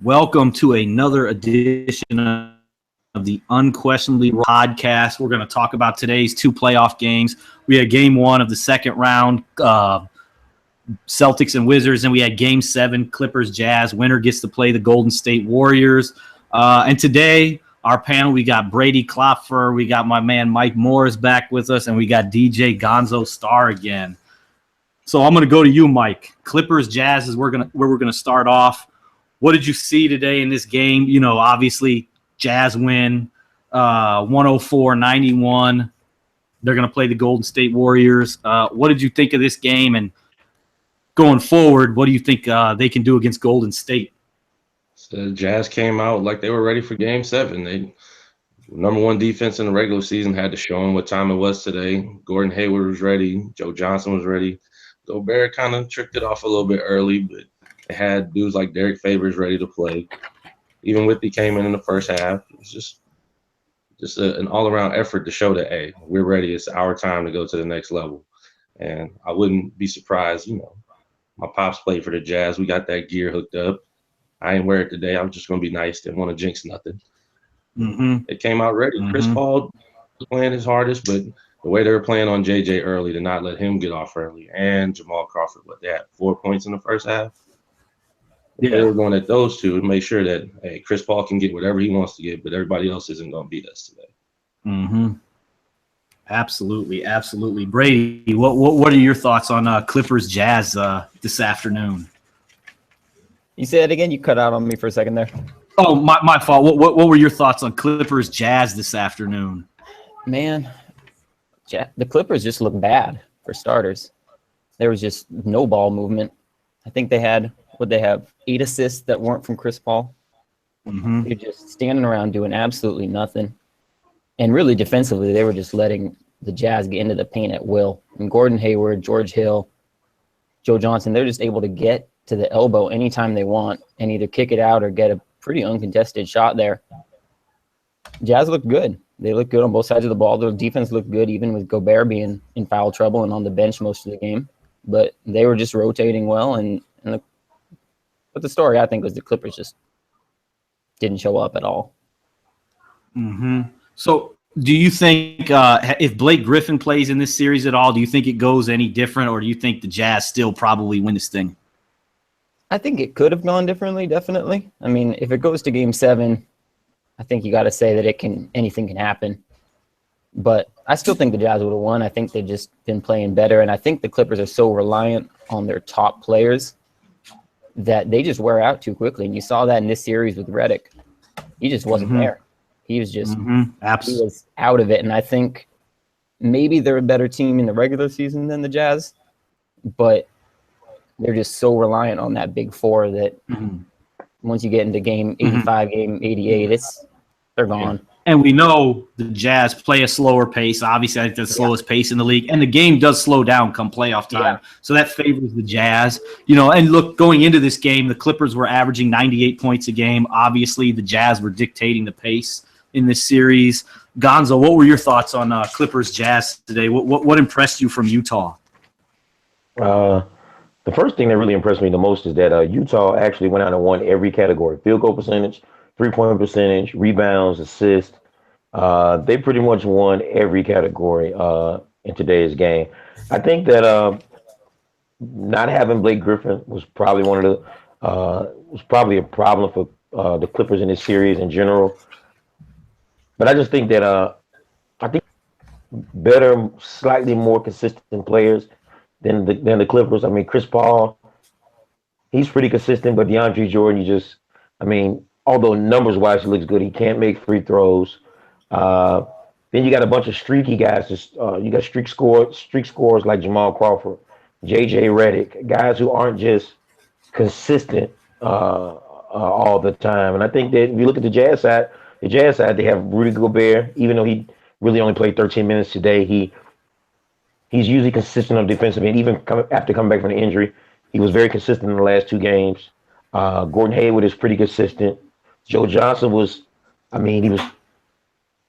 Welcome to another edition of the Unquestionably podcast. We're going to talk about today's two playoff games. We had game one of the second round, Celtics and Wizards, and we had game 7, Clippers Jazz. Winner gets to play the Golden State Warriors. And today, our panel, we got Brady Klopfer, we got my man Mike Morris back with us, and we got DJ Gonzo Star again. So I'm going to go to you, Mike. Clippers Jazz is where we're going to start off. What did you see today in this game? You know, obviously, Jazz win 104-91. They're going to play the Golden State Warriors. What did you think of this game? And going forward, what do you think they can do against Golden State? The Jazz came out like they were ready for Game 7. They number one defense in the regular season, had to show them what time it was today. Gordon Hayward was ready. Joe Johnson was ready. Gobert kind of tricked it off a little bit early, but they had dudes like Derek Favors ready to play. Even Whitby came in the first half. It was just an all-around effort to show that, hey, we're ready. It's our time to go to the next level. And I wouldn't be surprised, my pops played for the Jazz. We got that gear hooked up. I ain't wear it today. I'm just going to be nice. Didn't want to jinx nothing. Mm-hmm. It came out ready. Mm-hmm. Chris Paul was playing his hardest, but the way they were playing on JJ early to not let him get off early, and Jamal Crawford, they had 4 points in the first half. Yeah. They were going at those two to make sure that, hey, Chris Paul can get whatever he wants to get, but everybody else isn't going to beat us today. Mm-hmm. Absolutely. Brady, what are your thoughts on Clippers Jazz this afternoon? You say it again? You cut out on me for a second there. Oh, my fault. What were your thoughts on Clippers Jazz this afternoon? Man, the Clippers just look bad for starters. There was just no ball movement. I think they had 8 assists that weren't from Chris Paul. Mm-hmm. They're just standing around doing absolutely nothing. And really defensively, they were just letting the Jazz get into the paint at will. And Gordon Hayward, George Hill, Joe Johnson, they're just able to get to the elbow anytime they want and either kick it out or get a pretty uncontested shot there. Jazz looked good. They looked good on both sides of the ball. Their defense looked good, even with Gobert being in foul trouble and on the bench most of the game. But they were just rotating well. But the story, I think, was the Clippers just didn't show up at all. Mm-hmm. So do you think if Blake Griffin plays in this series at all, do you think it goes any different, or do you think the Jazz still probably win this thing? I think it could have gone differently, definitely. I mean, if it goes to Game 7, I think you got to say that anything can happen. But I still think the Jazz would have won. I think they've just been playing better, and I think the Clippers are so reliant on their top players that they just wear out too quickly. And you saw that in this series with Redick. He just wasn't there. He was just he was out of it. And I think maybe they're a better team in the regular season than the Jazz, but they're just so reliant on that big four that once you get into game 85, game 88, they're gone. And we know the Jazz play a slower pace. Obviously, I think the slowest pace in the league. And the game does slow down come playoff time. Yeah. So that favors the Jazz. And look, going into this game, the Clippers were averaging 98 points a game. Obviously, the Jazz were dictating the pace in this series. Gonzo, what were your thoughts on Clippers Jazz today? What impressed you from Utah? The first thing that really impressed me the most is that Utah actually went out and won every category: field goal percentage, three-point percentage, rebounds, assists. They pretty much won every category in today's game. I think that not having Blake Griffin was probably a problem for the Clippers in this series in general. But I just think that I think better, slightly more consistent players than the Clippers. I mean, Chris Paul, he's pretty consistent, but DeAndre Jordan, although numbers-wise he looks good, he can't make free throws. Then you got a bunch of streaky guys. You got streak scorers like Jamal Crawford, JJ Redick, guys who aren't just consistent all the time. And I think that if you look at the Jazz side, they have Rudy Gobert. Even though he really only played 13 minutes today, he's usually consistent on defensive end. Even after coming back from the injury, he was very consistent in the last 2 games. Gordon Hayward is pretty consistent. Joe Johnson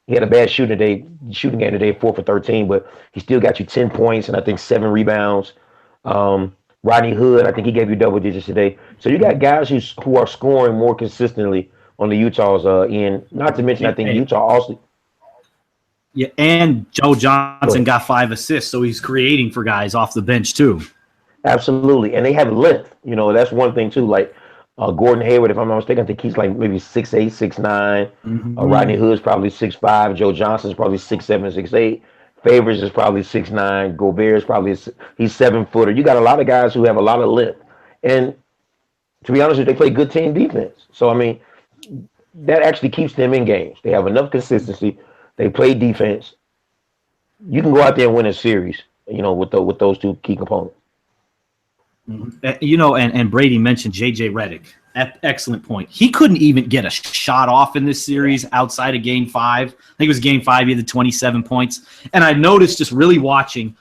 he had a bad shooting game today, 4 for 13, but he still got you 10 points and I think 7 rebounds. What Rodney Hood, I think he gave you double digits today. So you got guys who are scoring more consistently on the Utah's end. Not to mention, I think Hey, Utah also. yeah, and Joe Go Johnson ahead. got 5 assists, so he's creating for guys off the bench too. Absolutely, and they have length. That's one thing too. Like Gordon Hayward, if I'm not mistaken, I think he's like maybe 6'8", 6'9". Rodney Mm-hmm. Hood's probably 6'5". Joe Johnson's probably 6'7", 6'8". Favors is probably 6'9". Gobert is probably he's 7-footer. You got a lot of guys who have a lot of length, and to be honest with you, they play good team defense. So I mean, that actually keeps them in games. They have enough consistency. They play defense. You can go out there and win a series. With those two key components. And Brady mentioned J.J. Redick. Excellent point. He couldn't even get a shot off in this series outside of Game 5. I think it was Game 5. He had the 27 points. And I noticed just really watching,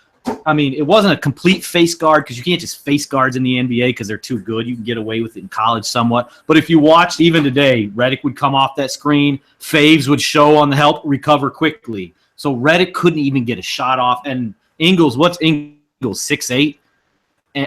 I mean, it wasn't a complete face guard because you can't just face guards in the NBA because they're too good. You can get away with it in college somewhat. But if you watched even today, Redick would come off that screen. Faves would show on the help, recover quickly. So Redick couldn't even get a shot off. And what's Ingles, 6'8"?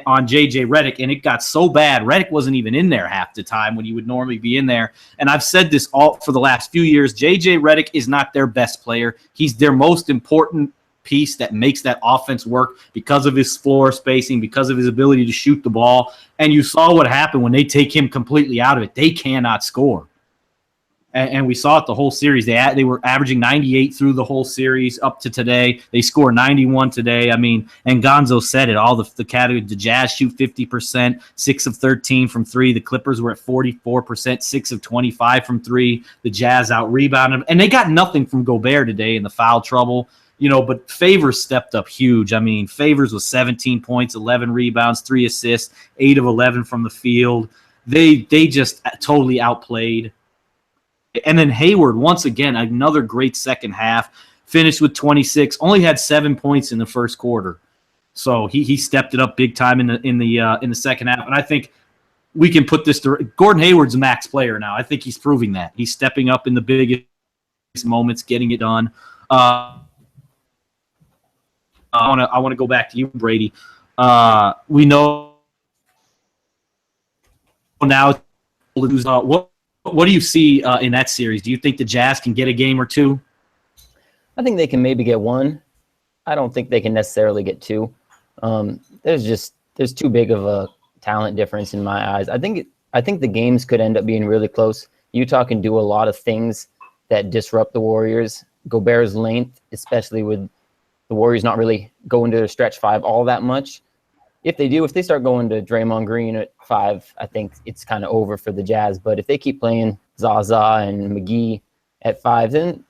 On J.J. Redick, and it got so bad. Redick wasn't even in there half the time when he would normally be in there. And I've said this all for the last few years. J.J. Redick is not their best player. He's their most important piece that makes that offense work because of his floor spacing, because of his ability to shoot the ball. And you saw what happened when they take him completely out of it. They cannot score. And we saw it the whole series. They were averaging 98 through the whole series up to today. They score 91 today. I mean, and Gonzo said it. All the categories. The Jazz shoot 50%, 6 of 13 from 3. The Clippers were at 44%, 6 of 25 from 3. The Jazz out rebounded, and they got nothing from Gobert today in the foul trouble. But Favors stepped up huge. I mean, Favors was 17 points, 11 rebounds, 3 assists, 8 of 11 from the field. They just totally outplayed. And then Hayward, once again, another great second half, finished with 26, only had 7 points in the first quarter. So he stepped it up big time in the second half. And I think we can put this to Gordon Hayward's a max player now. I think he's proving that. He's stepping up in the biggest moments, getting it done. I want to go back to you, Brady. We know now what do you see in that series? Do you think the Jazz can get a game or two? I think they can maybe get one. I don't think they can necessarily get two. There's too big of a talent difference in my eyes. I think the games could end up being really close. Utah can do a lot of things that disrupt the Warriors. Gobert's length, especially with the Warriors not really going to their stretch 5 all that much. If they start going to Draymond Green at 5, I think it's kind of over for the Jazz. But if they keep playing Zaza and McGee at 5, then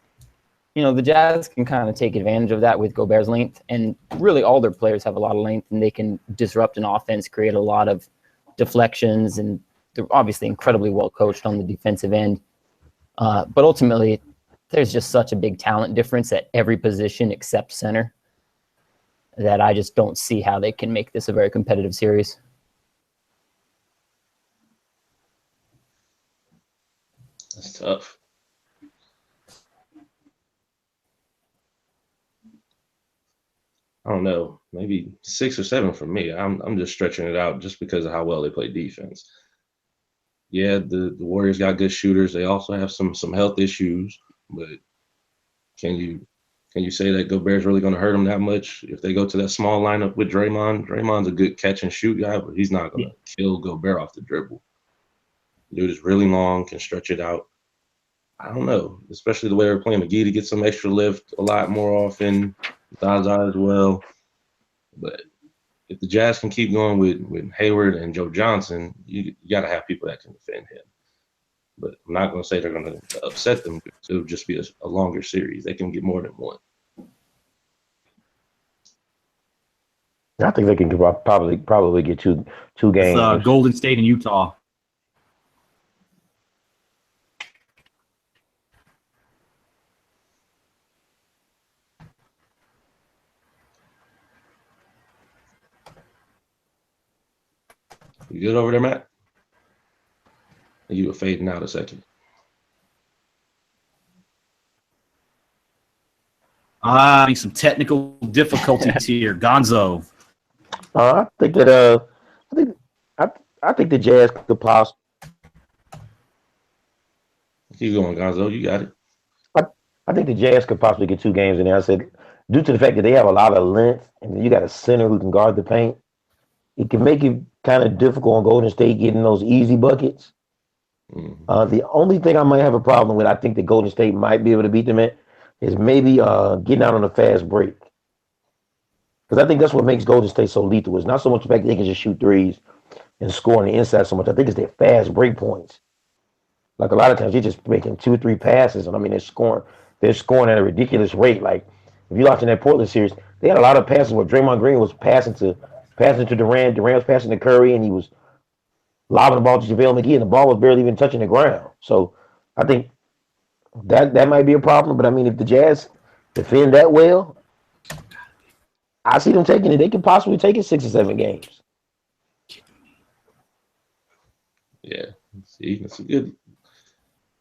the Jazz can kind of take advantage of that with Gobert's length. And really all their players have a lot of length, and they can disrupt an offense, create a lot of deflections, and they're obviously incredibly well coached on the defensive end. But ultimately, there's just such a big talent difference at every position except center that I just don't see how they can make this a very competitive series. That's tough. I don't know, maybe 6 or 7 for me. I'm just stretching it out just because of how well they play defense. Yeah, the Warriors got good shooters. They also have some health issues, but can you say that Gobert's really going to hurt them that much if they go to that small lineup with Draymond? Draymond's a good catch and shoot guy, but he's not going to kill Gobert off the dribble. Dude is really long, can stretch it out. I don't know, especially the way they're playing McGee to get some extra lift a lot more often. Zaza as well. But if the Jazz can keep going with Hayward and Joe Johnson, you got to have people that can defend him. But I'm not going to say they're going to upset them. It'll just be a longer series. They can get more than one. I think they can probably get two games. It's, Golden State and Utah. You good over there, Matt? You were fading out a second. Some technical difficulties here. Gonzo. I think that I think the Jazz could possibly. Keep going, Gonzo. You got it. I, I think the Jazz could possibly get 2 games in there. I said due to the fact that they have a lot of length and you got a center who can guard the paint, it can make it kind of difficult on Golden State getting those easy buckets. The only thing I might have a problem with, I think that Golden State might be able to beat them at, is maybe getting out on a fast break. Because I think that's what makes Golden State so lethal. It's not so much the fact that they can just shoot threes and score on the inside so much. I think it's their fast break points. Like a lot of times they're just making 2 or 3 passes, and I mean they're scoring at a ridiculous rate. Like if you're watching that Portland series, they had a lot of passes where Draymond Green was passing to Durant, Durant was passing to Curry, and he was lobbing the ball to JaVale McGee, and the ball was barely even touching the ground. So I think that might be a problem. But I mean, if the Jazz defend that well, I see them taking it. They could possibly take it 6 or 7 games. Yeah. See, that's a good.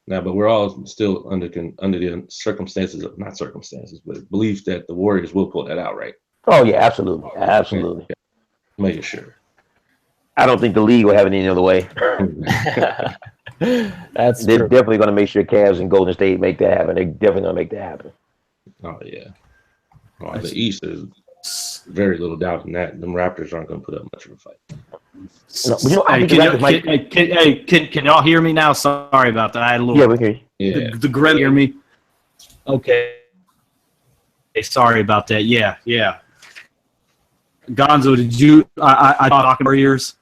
Now, but we're all still under the circumstances of not circumstances, but belief that the Warriors will pull that out, right? Oh yeah, absolutely, absolutely. Yeah. Making sure. I don't think the league will have it any other way. That's They're true. definitely going to make sure Cavs and Golden State make that happen. They're definitely going to make that happen. Oh yeah. Oh, the East is very little doubt in that. Them Raptors aren't going to put up much of a fight. No, but you know, I Hey, think the Raptors might. can y'all hear me now? Sorry about that. I had a little. Yeah, we can. Yeah. The Grim hear me? Okay. Hey, sorry about that. Yeah. Gonzo, did you? I talking Warriors.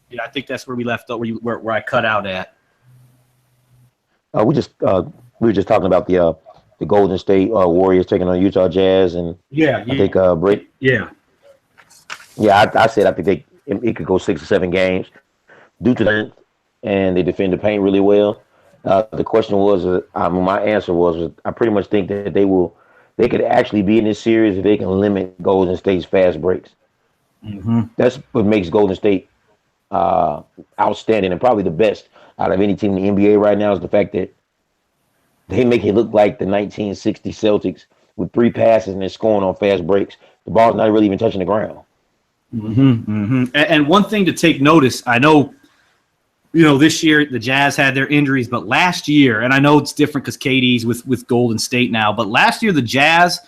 Yeah, I think that's where we left up. Where I cut out at. We were just talking about the Golden State Warriors taking on Utah Jazz, and Yeah. I think Brady. Yeah. Yeah, I said I think it could go 6 or 7 games due to that, and they defend the paint really well. The question was, my answer was, I pretty much think that they could actually be in this series if they can limit Golden State's fast breaks. Mm-hmm. That's what makes Golden State outstanding and probably the best out of any team in the NBA right now is the fact that they make it look like the 1960 Celtics with 3 passes and they're scoring on fast breaks. The ball's not really even touching the ground. And one thing to take notice, I know, this year the Jazz had their injuries, but last year, and I know it's different because KD's with Golden State now, but last year the Jazz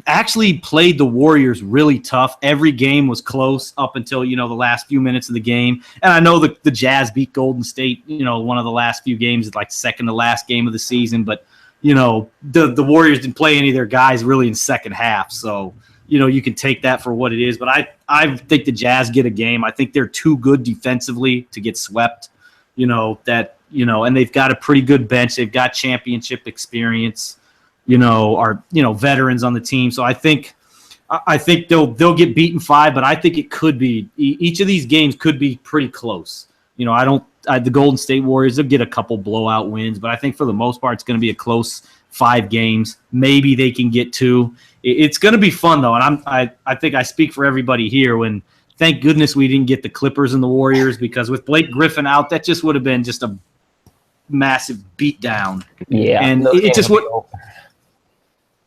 actually played the Warriors really tough. Every game was close up until, the last few minutes of the game. And I know the Jazz beat Golden State, one of the last few games, like second to last game of the season, but, the Warriors didn't play any of their guys really in second half. So, you can take that for what it is. But I think the Jazz get a game. I think they're too good defensively to get swept, and they've got a pretty good bench. They've got championship experience, are, veterans on the team. So I think they'll get beaten 5, but I think it could be each of these games could be pretty close. The Golden State Warriors, they'll get a couple blowout wins, but I think for the most part, it's going to be a close 5 games. Maybe they can get 2. It's going to be fun, though, and I think I speak for everybody here when thank goodness we didn't get the Clippers and the Warriors because with Blake Griffin out, that just would have been just a massive beatdown. Yeah. And it just would.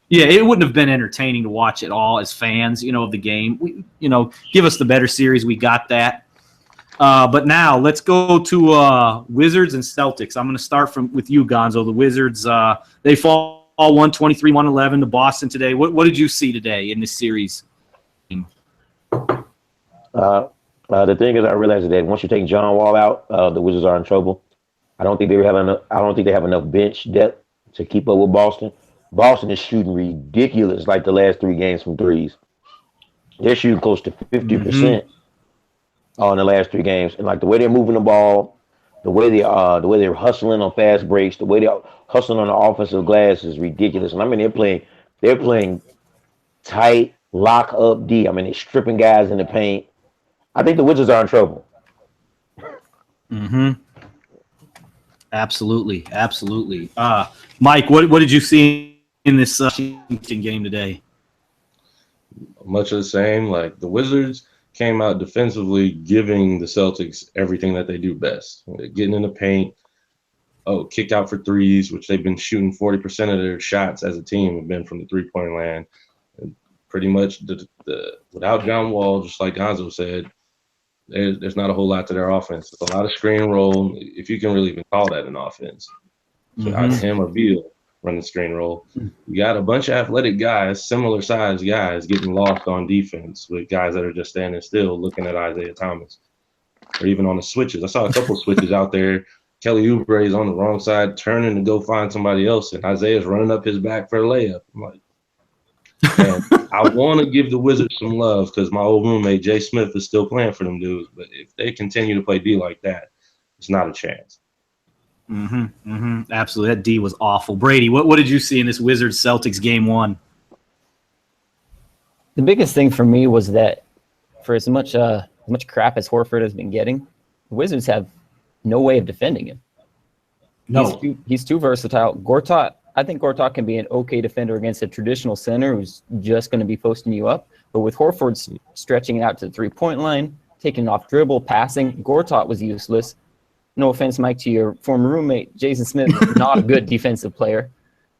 Yeah, it wouldn't have been entertaining to watch at all as fans, of the game. Give us the better series. We got that. But now let's go to Wizards and Celtics. I'm going to start with you, Gonzo. The Wizards, they fall 123-111 to Boston today. What did you see today in this series? The thing is, I realized that once you take John Wall out, the Wizards are in trouble. I don't think they have enough bench depth to keep up with Boston. Boston is shooting ridiculous, like the last 3 games from threes. They're shooting close to 50% in the last 3 games, and like the way they're moving the ball, the way they're hustling on fast breaks, the way they're hustling on the offensive glass is ridiculous. And I mean, they're playing tight, lock up D. I mean, they're stripping guys in the paint. I think the Wizards are in trouble. Absolutely. Mike, what did you see in this Washington game today? Much of the same. Like the Wizards came out defensively, giving the Celtics everything that they do best. Getting in the paint, kick out for threes, which they've been shooting 40% of their shots as a team have been from the 3-point land. And pretty much without John Wall, just like Gonzo said, there's not a whole lot to their offense. It's a lot of screen roll, if you can really even call that an offense. So either him or Beal run the screen roll. You got a bunch of athletic guys, similar sized guys, getting lost on defense with guys that are just standing still looking at Isaiah Thomas. Or even on the switches. I saw a couple switches out there. Kelly Oubre is on the wrong side, turning to go find somebody else, and Isaiah's running up his back for a layup. I'm like, man, I want to give the Wizards some love because my old roommate Jay Smith is still playing for them dudes. But if they continue to play D like that, it's not a chance. Absolutely, that D was awful. Brady, what did you see in this Wizards Celtics game 1? The biggest thing for me was that for as much crap as Horford has been getting, the Wizards have no way of defending him. No, he's too versatile. I think Gortat can be an okay defender against a traditional center who's just going to be posting you up. But with Horford stretching it out to the 3-point line, taking off dribble, passing, Gortat was useless. No offense, Mike, to your former roommate, Jason Smith, not a good defensive player.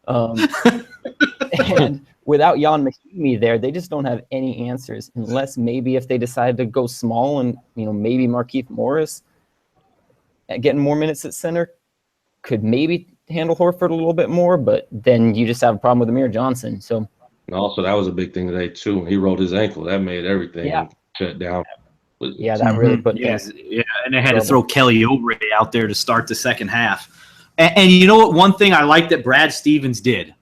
And without Jan Mahimi there, they just don't have any answers unless maybe if they decide to go small and, maybe Markieff Morris getting more minutes at center could maybe handle Horford a little bit more, but then you just have a problem with Amir Johnson. So, and also that was a big thing today too. When he rolled his ankle, that made everything shut down. Yeah, that really put things. Yeah, and they had to throw Kelly Oubre out there to start the second half. And you know what? One thing I like that Brad Stevens did,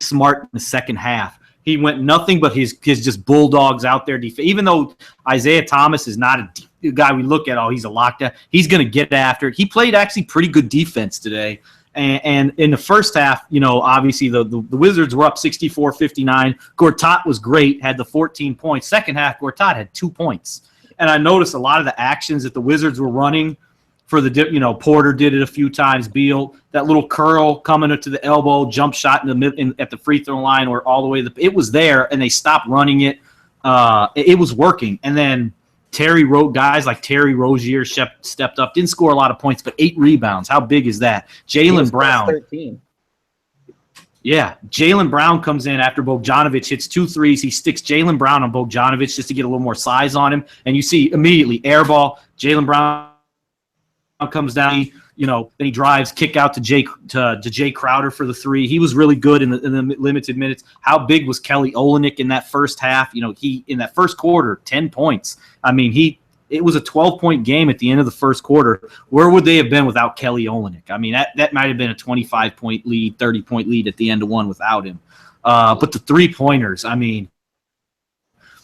smart in the second half. He went nothing but his just bulldogs out there. Even though Isaiah Thomas is not a guy we look at, he's a lockdown. He's going to get after it. He played actually pretty good defense today. And in the first half, obviously the Wizards were up 64-59. Gortat was great, had the 14 points. Second half, Gortat had 2 points. And I noticed a lot of the actions that the Wizards were running for the, Porter did it a few times. Beal, that little curl coming to the elbow, jump shot at the free throw line, or all the way. It was there, and they stopped running it. It was working. And then guys like Terry Rozier stepped up, didn't score a lot of points, but 8 rebounds. How big is that? Jaylen Brown. 13. Yeah, Jaylen Brown comes in after Bogdanovic hits 2 threes. He sticks Jaylen Brown on Bogdanovic just to get a little more size on him. And you see immediately air ball. Jaylen Brown comes down, then he drives, kick out to Jay Crowder for the 3. He was really good in the limited minutes. How big was Kelly Olynyk in that first half? He in that first quarter, 10 points. I mean, it was a 12-point game at the end of the first quarter. Where would they have been without Kelly Olynyk? I mean, that might have been a 25-point lead, 30-point lead at the end of one without him. But the 3-pointers, I mean,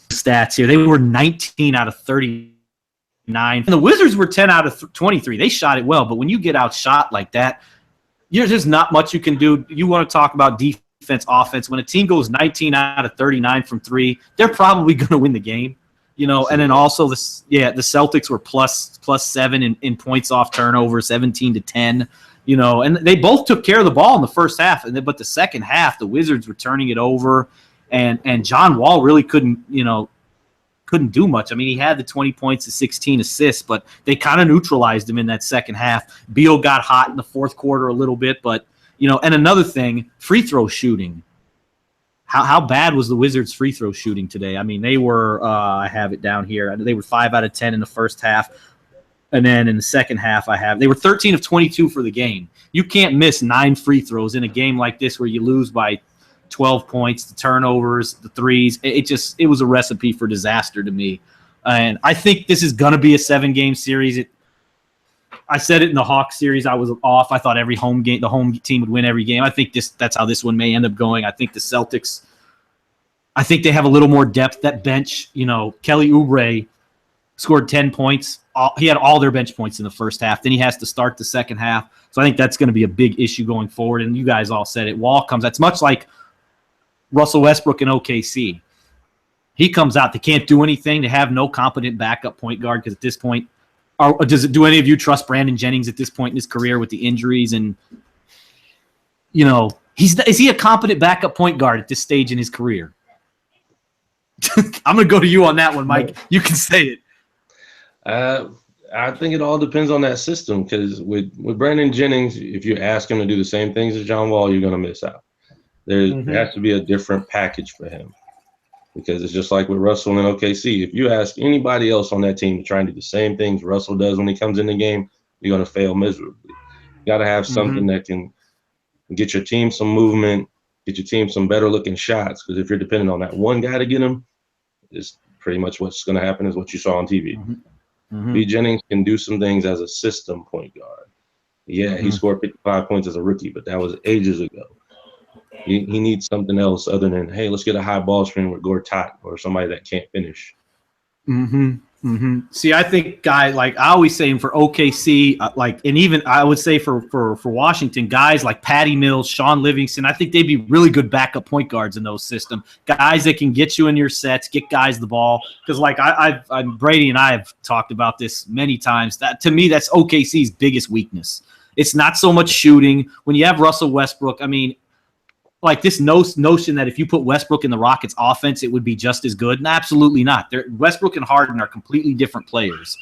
stats here, they were 19 out of 39. And the Wizards were 10 out of 23. They shot it well, but when you get outshot like that, there's not much you can do. You want to talk about defense, offense. When a team goes 19 out of 39 from 3, they're probably going to win the game. And then also the Celtics were plus 7 in points off turnover, 17-10. And they both took care of the ball in the first half, but the second half, the Wizards were turning it over, and John Wall really couldn't do much. I mean, he had the 20 points to 16 assists, but they kind of neutralized him in that second half. Beal got hot in the fourth quarter a little bit, but and another thing, free throw shooting. How bad was the Wizards' free throw shooting today? I mean, they were I have it down here. They were 5 out of 10 in the first half. And then in the second half, they were 13 of 22 for the game. You can't miss 9 free throws in a game like this where you lose by 12 points, the turnovers, the threes. It was a recipe for disaster to me. And I think this is going to be a 7-game series. I said it in the Hawks series. I was off. I thought the home team would win every game. I think that's how this one may end up going. I think the Celtics, they have a little more depth. That bench, Kelly Oubre scored 10 points. He had all their bench points in the first half. Then he has to start the second half. So I think that's going to be a big issue going forward. And you guys all said it. Wall comes. That's much like Russell Westbrook in OKC. He comes out. They can't do anything. They have no competent backup point guard because at this point, do any of you trust Brandon Jennings at this point in his career with the injuries? And, is he a competent backup point guard at this stage in his career? I'm going to go to you on that one, Mike. You can say it. I think it all depends on that system because with Brandon Jennings, if you ask him to do the same things as John Wall, you're going to miss out. There has to be a different package for him. because it's just like with Russell and OKC. If you ask anybody else on that team to try and do the same things Russell does when he comes in the game, you're going to fail miserably. You got to have something that can get your team some movement, get your team some better looking shots. Because if you're dependent on that one guy to get them, it's pretty much what's going to happen is what you saw on TV. B. Jennings can do some things as a system point guard. Yeah, he scored 55 points as a rookie, but that was ages ago. He needs something else other than, hey, let's get a high ball screen with Gortat or somebody that can't finish. See, I think guys like I always say for OKC, and even I would say for Washington, guys like Patty Mills, Sean Livingston, I think they'd be really good backup point guards in those systems. Guys that can get you in your sets, get guys the ball. Because like Brady and I have talked about this many times. That to me, that's OKC's biggest weakness. It's not so much shooting. When you have Russell Westbrook, I mean, like this notion that if you put Westbrook in the Rockets offense, it would be just as good. And absolutely not. Westbrook and Harden are completely different players,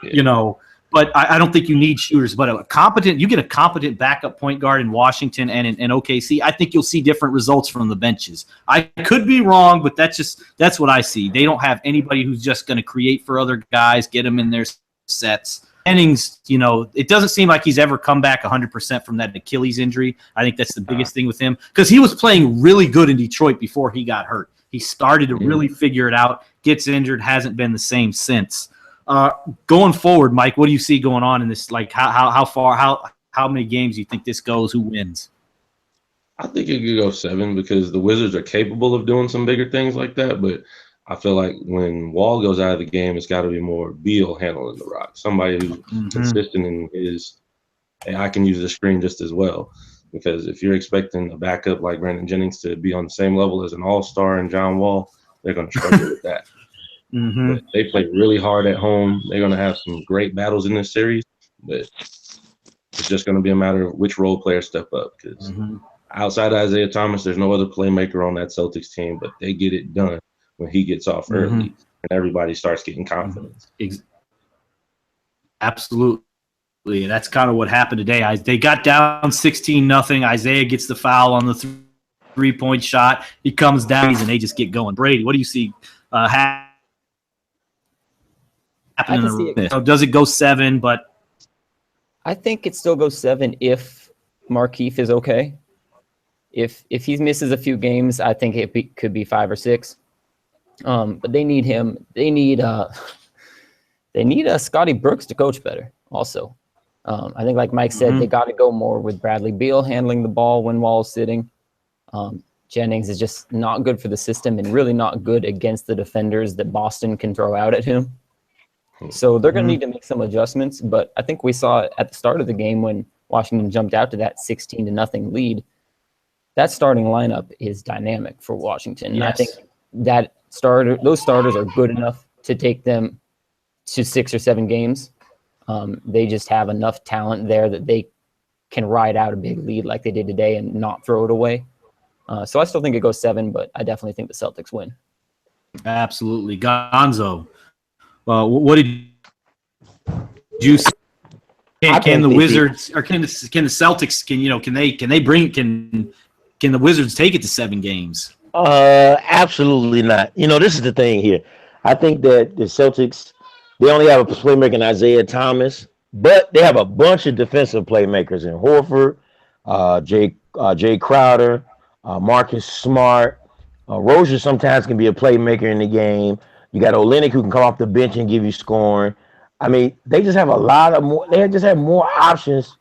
but I don't think you need shooters, but you get a competent backup point guard in Washington and in OKC. I think you'll see different results from the benches. I could be wrong, but that's what I see. They don't have anybody who's just going to create for other guys, get them in their sets. Jennings, it doesn't seem like he's ever come back 100% from that Achilles injury. I think that's the biggest thing with him because he was playing really good in Detroit before he got hurt. He started to really figure it out, gets injured, hasn't been the same since. Going forward, Mike, what do you see going on in this? Like how many games do you think this goes? Who wins? I think it could go 7 because the Wizards are capable of doing some bigger things like that, but I feel like when Wall goes out of the game, it's got to be more Beal handling the rock. Somebody who's consistent in his, hey, I can use the screen just as well. Because if you're expecting a backup like Brandon Jennings to be on the same level as an all-star and John Wall, they're going to struggle with that. But they play really hard at home. They're going to have some great battles in this series, but it's just going to be a matter of which role players step up. Because outside of Isaiah Thomas, there's no other playmaker on that Celtics team, but they get it done when he gets off early and everybody starts getting confidence. Absolutely. And that's kind of what happened today. They got down 16-0. Isaiah gets the foul on the three-point shot. He comes down and they just get going. Brady, what do you see happening? Does it go 7? But I think it still goes 7 if Markieff is okay. If he misses a few games, I think it could be 5 or 6. But they need him. They need Scotty Brooks to coach better. Also, I think, like Mike said, they got to go more with Bradley Beal handling the ball when Wall's sitting. Jennings is just not good for the system and really not good against the defenders that Boston can throw out at him. So they're going to need to make some adjustments. But I think we saw at the start of the game when Washington jumped out to that 16-0 lead. That starting lineup is dynamic for Washington. And I think that those starters are good enough to take them to 6 or 7 games. They just have enough talent there that they can ride out a big lead like they did today and not throw it away. So I still think it goes 7, but I definitely think the Celtics win. Absolutely. Gonzo, what did you see? Can the Wizards or can the Celtics can the Wizards take it to 7 games? Absolutely not. This is the thing here. I think that the Celtics, they only have a playmaker in Isaiah Thomas, but they have a bunch of defensive playmakers in Horford, Jay Crowder, Marcus Smart. Rozier sometimes can be a playmaker in the game. You got Olynyk who can come off the bench and give you scoring. I mean, they just have they just have more options,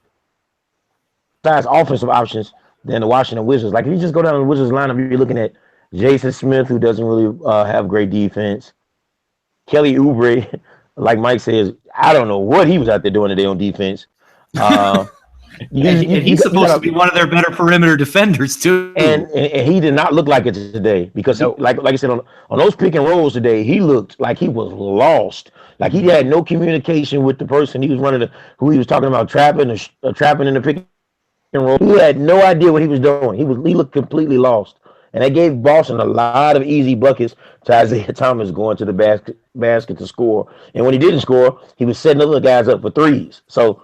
besides offensive options, than the Washington Wizards. Like, if you just go down the Wizards lineup, you're looking at Jason Smith, who doesn't really have great defense. Kelly Oubre, like Mike says, I don't know what he was out there doing today on defense. He's supposed to be one of their better perimeter defenders too. And he did not look like it today because, like I said, on those pick and rolls today, he looked like he was lost. Like he had no communication with the person he was running, who he was talking about trapping in the pick and roll. He had no idea what he was doing. He looked completely lost. And that gave Boston a lot of easy buckets to Isaiah Thomas going to the basket to score. And when he didn't score, he was setting other guys up for threes. So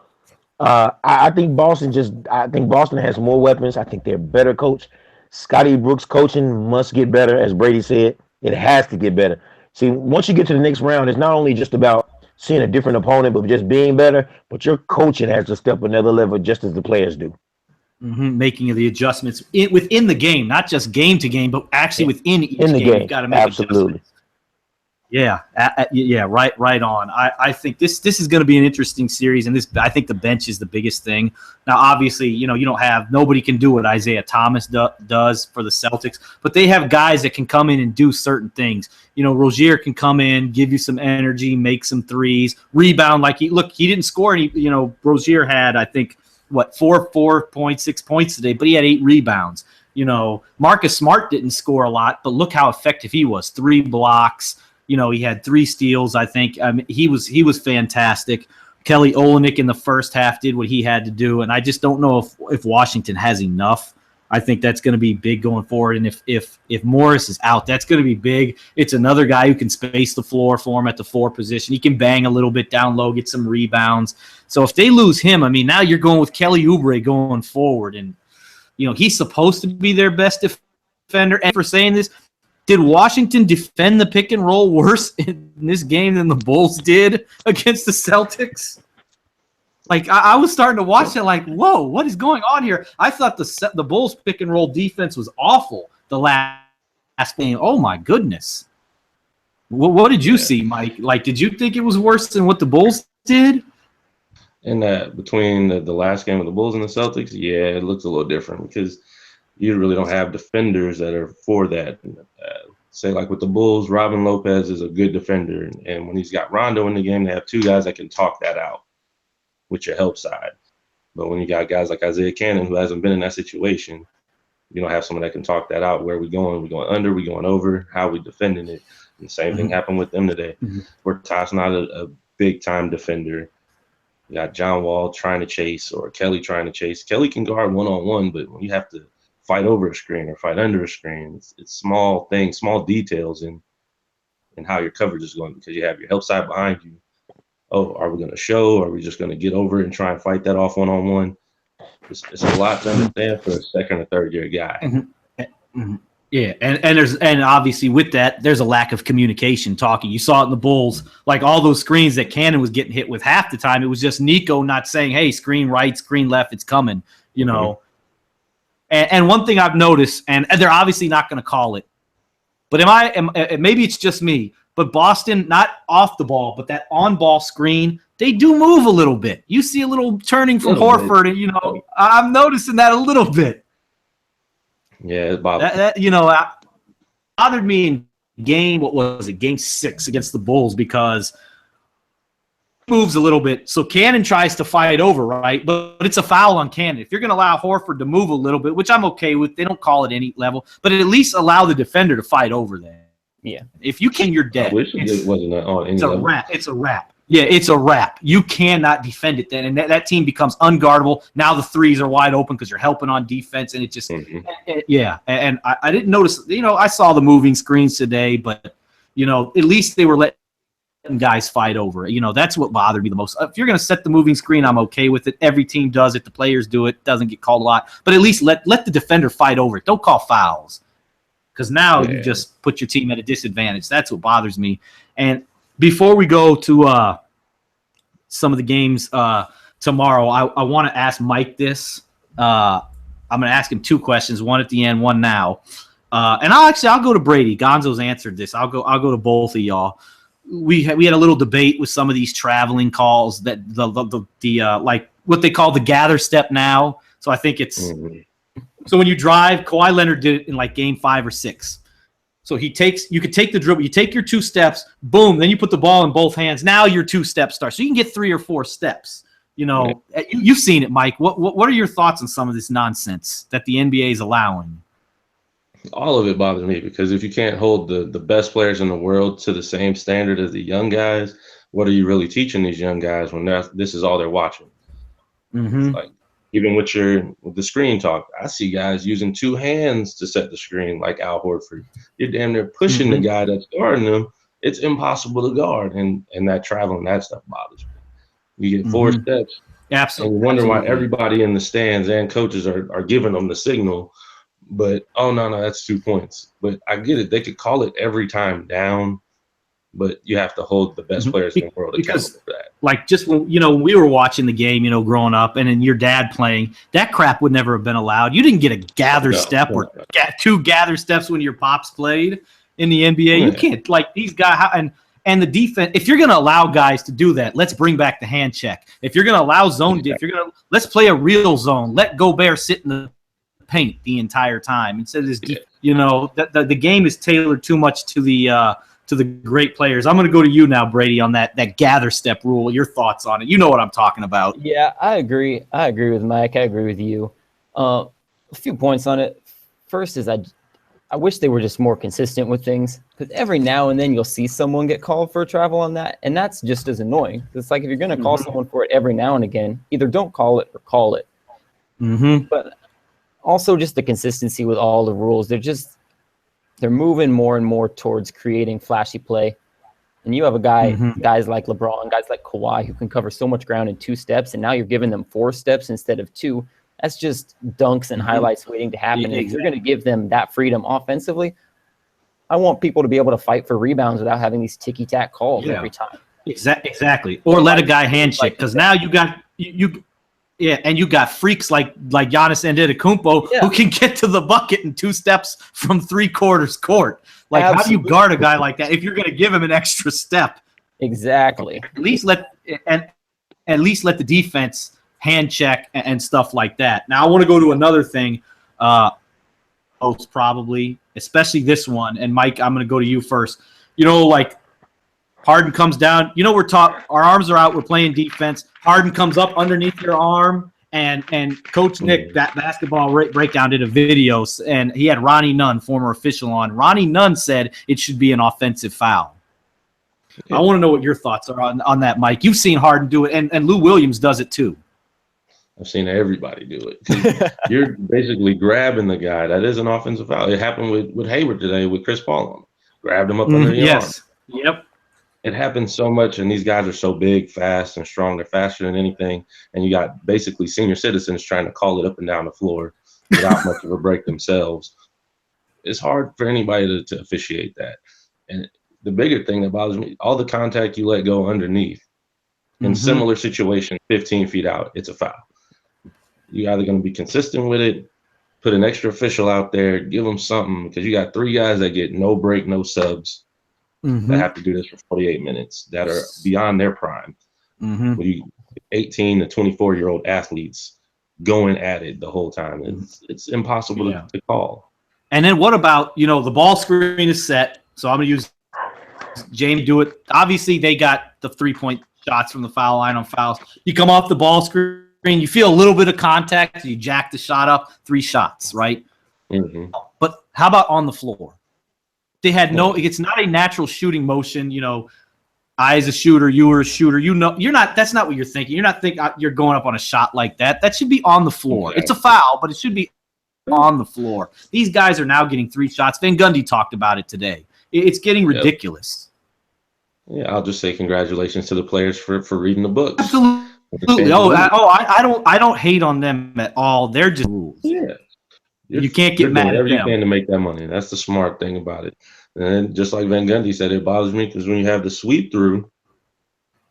I think Boston has more weapons. I think they're better coached. Scotty Brooks' coaching must get better, as Brady said. It has to get better. See, once you get to the next round, it's not only just about seeing a different opponent, but just being better. But your coaching has to step another level, just as the players do. Making the adjustments within the game, not just game to game, but actually within each In the game. game, You've got to make absolutely. adjustments. Yeah, right on. I think this is going to be an interesting series, and I think the bench is the biggest thing. Now, obviously, you don't have nobody can do what Isaiah Thomas does for the Celtics, but they have guys that can come in and do certain things. Rozier can come in, give you some energy, make some threes, rebound. He didn't score any. Rozier had, I think, 4 points, 6 points today, but he had 8 rebounds. Marcus Smart didn't score a lot, but look how effective he was. 3 blocks. He had 3 steals, I think. He was fantastic. Kelly Olynyk in the first half did what he had to do, and I just don't know if Washington has enough. I think that's going to be big going forward, and if Morris is out, that's going to be big. It's another guy who can space the floor for him at the 4 position. He can bang a little bit down low, get some rebounds. So if they lose him, now you're going with Kelly Oubre going forward, and he's supposed to be their best defender. And for saying this, did Washington defend the pick and roll worse in this game than the Bulls did against the Celtics? I was starting to watch it whoa, what is going on here? I thought the Bulls pick and roll defense was awful the last game. Oh, my goodness. What did you see, Mike? Did you think it was worse than what the Bulls did? And between the last game of the Bulls and the Celtics, yeah, it looks a little different because you really don't have defenders that are for that. Say with the Bulls, Robin Lopez is a good defender, and when he's got Rondo in the game, they have 2 guys that can talk that out with your help side. But when you got guys like Isaiah Cannon, who hasn't been in that situation, you don't have someone that can talk that out. Where are we going? We going under? We going over? How are we defending it? And the same thing happened with them today. Where Todd's not a big-time defender. You got John Wall trying to chase or Kelly trying to chase. Kelly can guard one-on-one, but when you have to fight over a screen or fight under a screen, it's small things, small details in how your coverage is going, because you have your help side behind you. Oh, are we going to show? Are we just going to get over it and try and fight that off one-on-one? It's a lot to understand for a second or third year guy. Yeah, and obviously with that, there's a lack of communication, talking. You saw it in the Bulls, all those screens that Cannon was getting hit with half the time. It was just Nico not saying, "Hey, screen right, screen left, it's coming." And one thing I've noticed, and they're obviously not going to call it, but maybe it's just me, but Boston, not off the ball, but that on-ball screen, they do move a little bit. You see a little turning from Horford, and I'm noticing that a little bit. Yeah, it bothered. That bothered me in game 6 against the Bulls, because moves a little bit. So Cannon tries to fight over, right? But it's a foul on Cannon. If you're going to allow Horford to move a little bit, which I'm okay with, they don't call it any level, but at least allow the defender to fight over that. Yeah. If you can, you're dead. I wish it wasn't on any level. It's a wrap. Yeah, it's a wrap. You cannot defend it then, and that team becomes unguardable. Now the threes are wide open because you're helping on defense, and it just yeah. And I didn't notice. I saw the moving screens today, but at least they were letting guys fight over it. That's what bothered me the most. If you're going to set the moving screen, I'm okay with it. Every team does it. The players do it. Doesn't get called a lot, but at least let the defender fight over it. Don't call fouls, because now you just put your team at a disadvantage. That's what bothers me. And before we go to some of the games tomorrow, I want to ask Mike this. I'm going to ask him 2 questions, one at the end, one now. And I'll go to Brady. Gonzo's answered this. I'll go to both of y'all. We had a little debate with some of these traveling calls that the like what they call the gather step now. So I think it's so when you drive, Kawhi Leonard did it in game 5 or 6. So you could take the dribble, you take your 2 steps, boom, then you put the ball in both hands. Now your 2 steps start. So you can get 3 or 4 steps. You've seen it, Mike. What are your thoughts on some of this nonsense that the NBA is allowing? All of it bothers me, because if you can't hold the best players in the world to the same standard as the young guys, what are you really teaching these young guys when this is all they're watching? Even with the screen talk, I see guys using 2 hands to set the screen like Al Horford. You're damn near pushing the guy that's guarding them. It's impossible to guard, and that traveling, that stuff bothers me. You get 4 steps. Absolutely. And you wonder why everybody in the stands and coaches are giving them the signal, But no, that's 2 points. But I get it. They could call it every time down, but you have to hold the best players in the world accountable for that. Like just when we were watching the game, growing up, and then your dad playing, that crap would never have been allowed. You didn't get a gather step or two gather steps when your pops played in the NBA. Yeah. You can't, like, these guys and the defense. If you're going to allow guys to do that, let's bring back the hand check. If you're going to allow zone, let's play a real zone. Let Gobert sit in the paint the entire time instead of this. The game is tailored too much to the great players. I'm going to go to you now, Brady, on that gather step rule. Your thoughts on it? You know what I'm talking about. Yeah, I agree. I agree with Mike. I agree with you. A few points on it. First is I wish they were just more consistent with things, because every now and then you'll see someone get called for a travel on that, and that's just as annoying. It's like if you're going to call someone for it every now and again, either don't call it or call it. But also just the consistency with all the rules. They're moving more and more towards creating flashy play. And you have guys like LeBron, guys like Kawhi, who can cover so much ground in 2 steps, and now you're giving them 4 steps instead of 2. That's just dunks and highlights waiting to happen. Yeah, If you're going to give them that freedom offensively, I want people to be able to fight for rebounds without having these ticky-tack calls every time. Exactly. Or let a guy handshake, because now you got and you got freaks like Giannis Antetokounmpo who can get to the bucket in 2 steps from 3/4 court. Like, how do you guard a guy like that if you're going to give him an extra step? Exactly. At least let the defense hand check and stuff like that. Now I want to go to another thing. Most probably, especially this one. And Mike, I'm going to go to you first. Like Harden comes down. Our arms are out. We're playing defense. Harden comes up underneath your arm, and Coach Nick, that basketball breakdown, did a video, and he had Ronnie Nunn, former official, on. Ronnie Nunn said it should be an offensive foul. I want to know what your thoughts are on that, Mike. You've seen Harden do it, and Lou Williams does it too. I've seen everybody do it. You're basically grabbing the guy. That is an offensive foul. It happened with Hayward today with Chris Paul on him. Grabbed him up under the arm. Yep. It happens so much, and these guys are so big, fast, and strong. They're faster than anything, and you got basically senior citizens trying to call it up and down the floor without much of a break themselves. It's hard for anybody to officiate that. And the bigger thing that bothers me, all the contact you let go underneath, in similar situations, 15 feet out, it's a foul. You're either going to be consistent with it, put an extra official out there, give them something, because you got 3 guys that get no break, no subs, that have to do this for 48 minutes, that are beyond their prime. With you 18 to 24-year-old athletes going at it the whole time. It's impossible to call. And then what about, the ball screen is set, so I'm going to use Jamie do it. Obviously, they got the 3-point shots from the foul line on fouls. You come off the ball screen, you feel a little bit of contact, you jack the shot up, 3 shots, right? But how about on the floor? They had it's not a natural shooting motion. I as a shooter, you were a shooter. That's not what you're thinking. You're not thinking you're going up on a shot like that. That should be on the floor. It's a foul, but it should be on the floor. These guys are now getting 3 shots. Van Gundy talked about it today. It's getting ridiculous. Yeah, I'll just say congratulations to the players for reading the books. Absolutely. I don't hate on them at all. They're just rules. Yeah. You can't get mad at them. You can to make that money. That's the smart thing about it. And just like Van Gundy said, it bothers me because when you have the sweep through,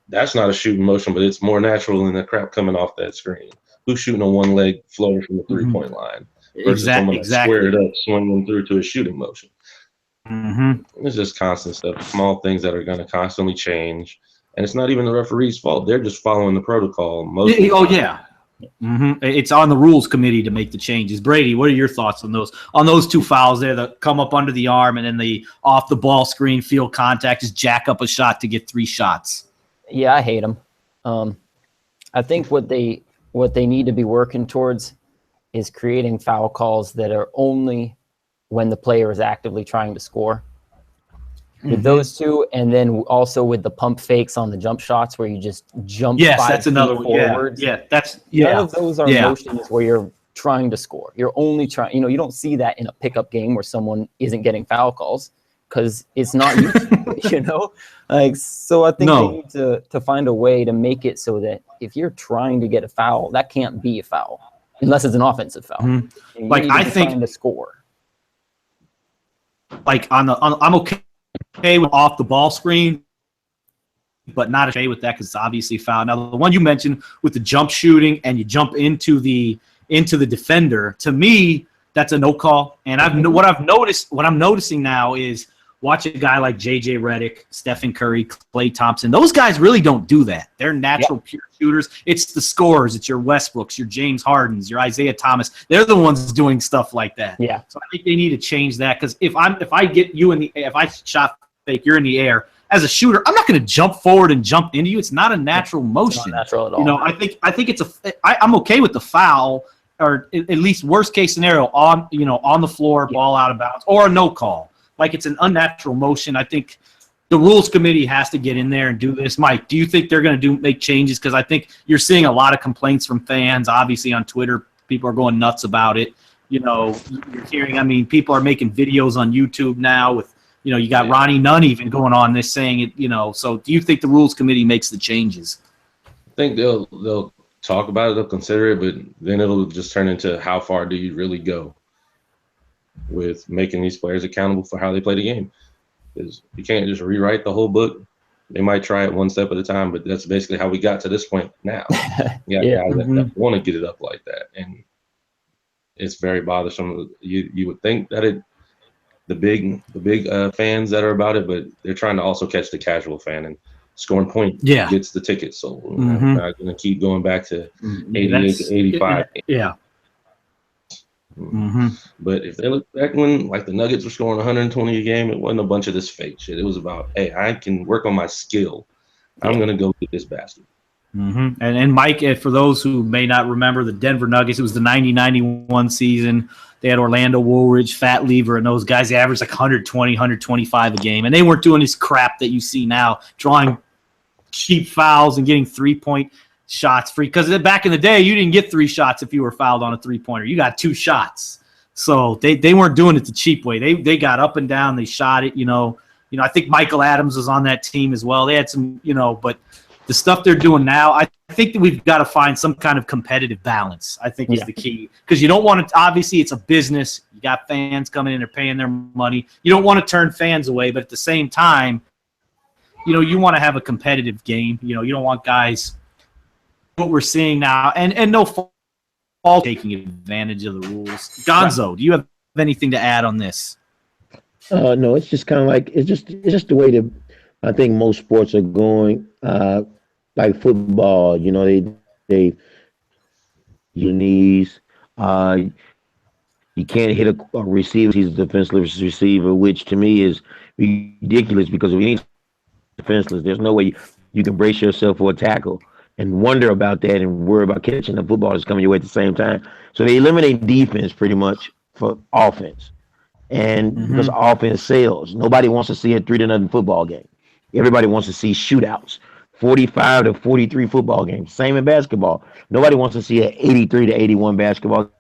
that's not a shooting motion, but it's more natural than the crap coming off that screen. Who's shooting a 1-leg floater from the 3-point line versus someone that's squared up, swinging through to a shooting motion? It's just constant stuff, small things that are going to constantly change. And it's not even the referee's fault. They're just following the protocol. It's on the rules committee to make the changes. Brady, what are your thoughts on those 2 fouls there that come up under the arm and then the off the ball screen field contact, just jack up a shot to get 3 shots? Yeah, I hate them. I think what they need to be working towards is creating foul calls that are only when the player is actively trying to score. With those 2, and then also with the pump fakes on the jump shots where you just jump 5 that's another feet forwards. None of those are motions where you're trying to score. You're only trying. You don't see that in a pickup game where someone isn't getting foul calls because it's not used. So I think they need to find a way to make it so that if you're trying to get a foul, that can't be a foul. unless it's an offensive foul. Mm-hmm. You Like, need to I think define the score. Like I'm okay with off the ball screen, but not okay with that because it's obviously foul. Now the one you mentioned with the jump shooting and you jump into the defender, to me that's a no call. And what I'm noticing now is watch a guy like JJ Redick, Stephen Curry, Klay Thompson. Those guys really don't do that. They're natural pure shooters. It's the scorers. It's your Westbrooks, your James Hardens, your Isaiah Thomas. They're the ones doing stuff like that. Yeah. So I think they need to change that because if I get you if I shot fake, you're in the air as a shooter, I'm not going to jump forward and jump into you. It's not a natural motion. It's not natural at all. I think I'm okay with the foul or at least worst case scenario on the floor, ball out of bounds, or a no call. Like it's an unnatural motion. I think the rules committee has to get in there and do this. Mike, do you think they're going to make changes? Because I think you're seeing a lot of complaints from fans. Obviously on Twitter, people are going nuts about it. You're hearing, people are making videos on YouTube now with, you got Ronnie Nunn even going on this saying it, so do you think the rules committee makes the changes? I think they'll talk about it, they'll consider it, but then it'll just turn into how far do you really go with making these players accountable for how they play the game. Because you can't just rewrite the whole book. They might try it one step at a time, but that's basically how we got to this point now. Guys that want to get it up like that, and it's very bothersome. You would think that the big fans that are about it, but they're trying to also catch the casual fan, and scoring point gets the ticket. So I'm not going to keep going back to 88 to 85. Yeah. Mm-hmm. But if they look back when the Nuggets were scoring 120 a game, it wasn't a bunch of this fake shit. It was about, hey, I can work on my skill. I'm going to go get this basket. Mm-hmm. And Mike, for those who may not remember the Denver Nuggets, it was the 90-91 season. They had Orlando Woolridge, Fat Lever, and those guys averaged 120, 125 a game. And they weren't doing this crap that you see now, drawing cheap fouls and getting three-point shots free. Because back in the day, you didn't get 3 shots if you were fouled on a three-pointer. You got 2 shots. So they weren't doing it the cheap way. They got up and down. They shot it, I think Michael Adams was on that team as well. They had some, but the stuff they're doing now, I think that we've got to find some kind of competitive balance, I think is the key. Because you don't want to – obviously, it's a business. You got fans coming in. They're paying their money. You don't want to turn fans away. But at the same time, you want to have a competitive game. You don't want guys – what we're seeing now, and no fault taking advantage of the rules. Gonzo, do you have anything to add on this? No, it's just kind of like it's just the way that I think most sports are going. Like football, they your knees. You can't hit a receiver. He's a defenseless receiver, which to me is ridiculous because we need defenseless. There's no way you can brace yourself for a tackle and wonder about that and worry about catching the football that's coming your way at the same time. So they eliminate defense pretty much for offense. And because offense sells, nobody wants to see a 3-0 football game. Everybody wants to see shootouts, 45 to 43 football games. Same in basketball. Nobody wants to see an 83 to 81 basketball.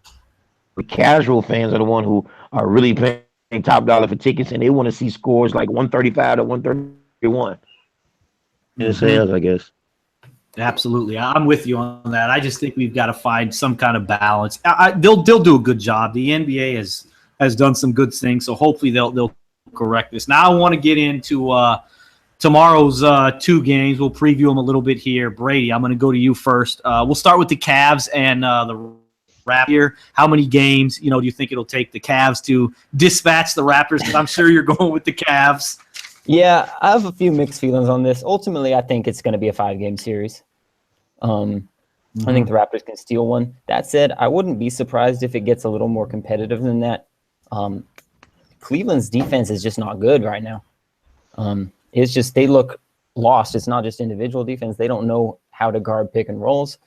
The casual fans are the one who are really paying top dollar for tickets, and they want to see scores like 135 to 131. It sells, I guess. Absolutely. I'm with you on that. I just think we've got to find some kind of balance. They'll do a good job. The NBA has done some good things, so hopefully they'll correct this. Now I want to get into tomorrow's 2 games. We'll preview them a little bit here. Brady, I'm going to go to you first. We'll start with the Cavs and the Raptors here. How many games, do you think it'll take the Cavs to dispatch the Raptors? Because I'm sure you're going with the Cavs. Yeah, I have a few mixed feelings on this. Ultimately, I think it's going to be a 5-game series. I think the Raptors can steal one. That said, I wouldn't be surprised if it gets a little more competitive than that. Cleveland's defense is just not good right now. It's just they look lost. It's not just individual defense. They don't know how to guard pick and rolls.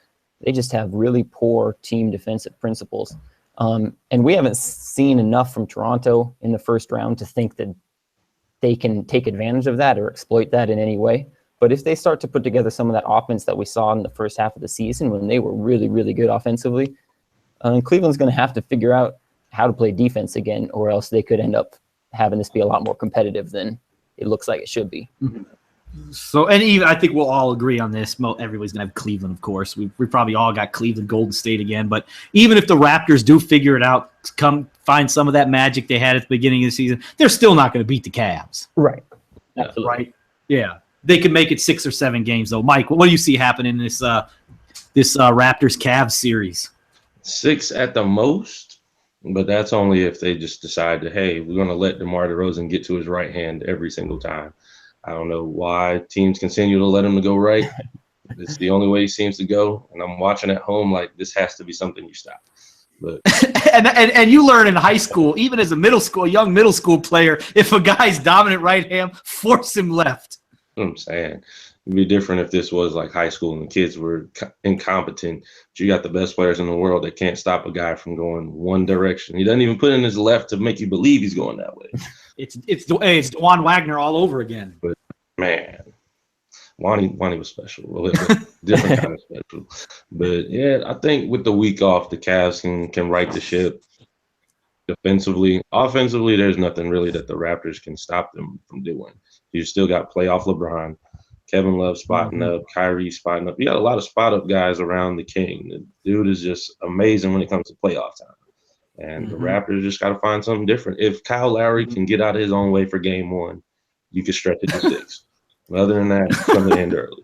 They just have really poor team defensive principles. And we haven't seen enough from Toronto in the first round to think that they can take advantage of that or exploit that in any way. But if they start to put together some of that offense that we saw in the first half of the season when they were really, really good offensively, Cleveland's going to have to figure out how to play defense again, or else they could end up having this be a lot more competitive than it looks like it should be. So, and even I think we'll all agree on this. Everybody's gonna have Cleveland, of course. We probably all got Cleveland, Golden State again. But even if the Raptors do figure it out, come find some of that magic they had at the beginning of the season, they're still not going to beat the Cavs. Right. Absolutely. Right. Yeah, they can make it 6 or 7 games though. Mike, what do you see happening in this Raptors Cavs series? 6 at the most, but that's only if they just decide to, hey, we're going to let DeMar DeRozan get to his right hand every single time. I don't know why teams continue to let him to go right. It's the only way he seems to go, and I'm watching at home like this has to be something you stop. But and you learn in high school, even as a young middle school player, if a guy's dominant right hand, force him left. I'm saying it'd be different if this was like high school and the kids were incompetent. But you got the best players in the world that can't stop a guy from going one direction. He doesn't even put in his left to make you believe he's going that way. It's DeJuan Wagner all over again. But man, Wani was special, a little bit different kind of special. But yeah, I think with the week off, the Cavs can right the ship. Defensively, offensively, there's nothing really that the Raptors can stop them from doing. You still got playoff LeBron, Kevin Love spotting up, Kyrie spotting up. You got a lot of spot up guys around the king. The dude is just amazing when it comes to playoff time. And the Raptors just got to find something different. If Kyle Lowry can get out of his own way for game 1, you can stretch it to 6. Other than that, it's going to end early.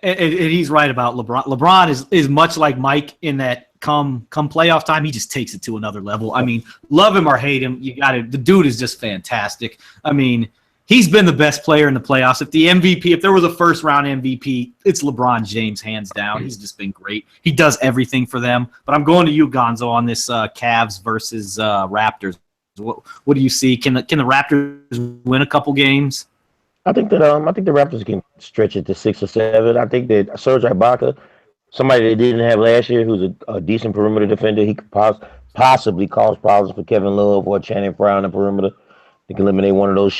And he's right about LeBron. LeBron is much like Mike in that come playoff time, he just takes it to another level. I mean, love him or hate him, you got to. The dude is just fantastic. I mean, he's been the best player in the playoffs. If there was a first round MVP, it's LeBron James, hands down. He's just been great. He does everything for them. But I'm going to you, Gonzo, on this Cavs versus Raptors. What do you see? Can the Raptors win a couple games? I think the Raptors can stretch it to 6 or 7. I think that Serge Ibaka, somebody they didn't have last year, who's a decent perimeter defender, he could possibly cause problems for Kevin Love or Channing Frye on the perimeter. They can eliminate one of those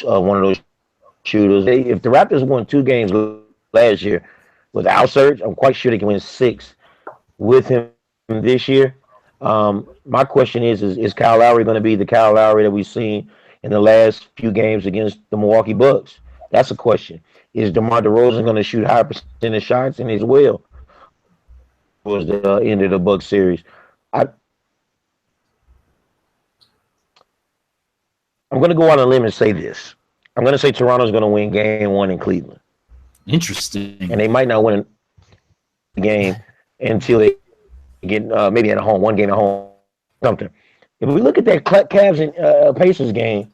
shooters. If the Raptors won 2 games last year without Serge, I'm quite sure they can win 6 with him this year. My question is Kyle Lowry going to be the Kyle Lowry that we've seen in the last few games against the Milwaukee Bucks? That's a question. Is DeMar DeRozan going to shoot higher percentage shots? And as well was the end of the Bucks series. I'm going to go on a limb and say this. I'm going to say Toronto's going to win game 1 in Cleveland. Interesting. And they might not win the game until they get maybe at home, 1 game at home, something. If we look at that Cavs and Pacers game,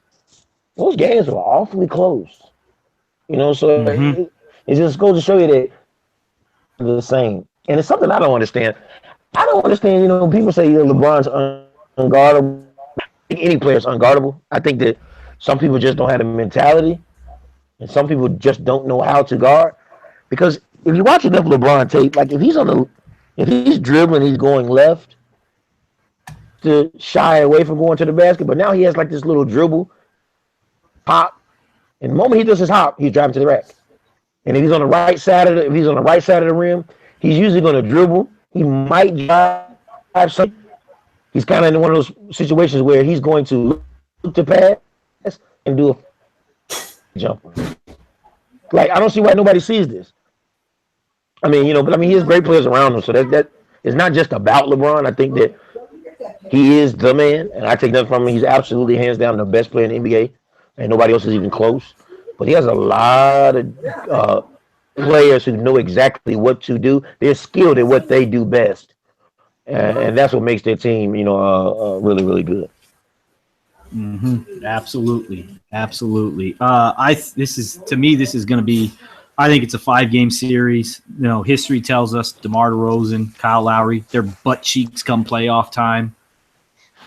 those games were awfully close. So it just goes to show you that they're the same. And it's something I don't understand. I don't understand, people say LeBron's unguardable. I think any player's unguardable. I think that some people just don't have the mentality, and some people just don't know how to guard. Because if you watch enough LeBron tape, like if he's dribbling, he's going left to shy away from going to the basket, but now he has like this little dribble pop. And the moment he does his hop, he's driving to the rack. And if he's on the right side of the rim, he's usually going to dribble. He might drive something. He's kind of in one of those situations where he's going to look to pass and do a jumper. Like, I don't see why nobody sees this. I mean, but he has great players around him, so that it's not just about LeBron. I think that he is the man, and I take that from him. He's absolutely hands down the best player in the NBA. And nobody else is even close. But he has a lot of players who know exactly what to do. They're skilled at what they do best. And that's what makes their team, really, really good. Absolutely. This is going to be, I think it's a 5-game series. History tells us DeMar DeRozan, Kyle Lowry, their butt cheeks come playoff time.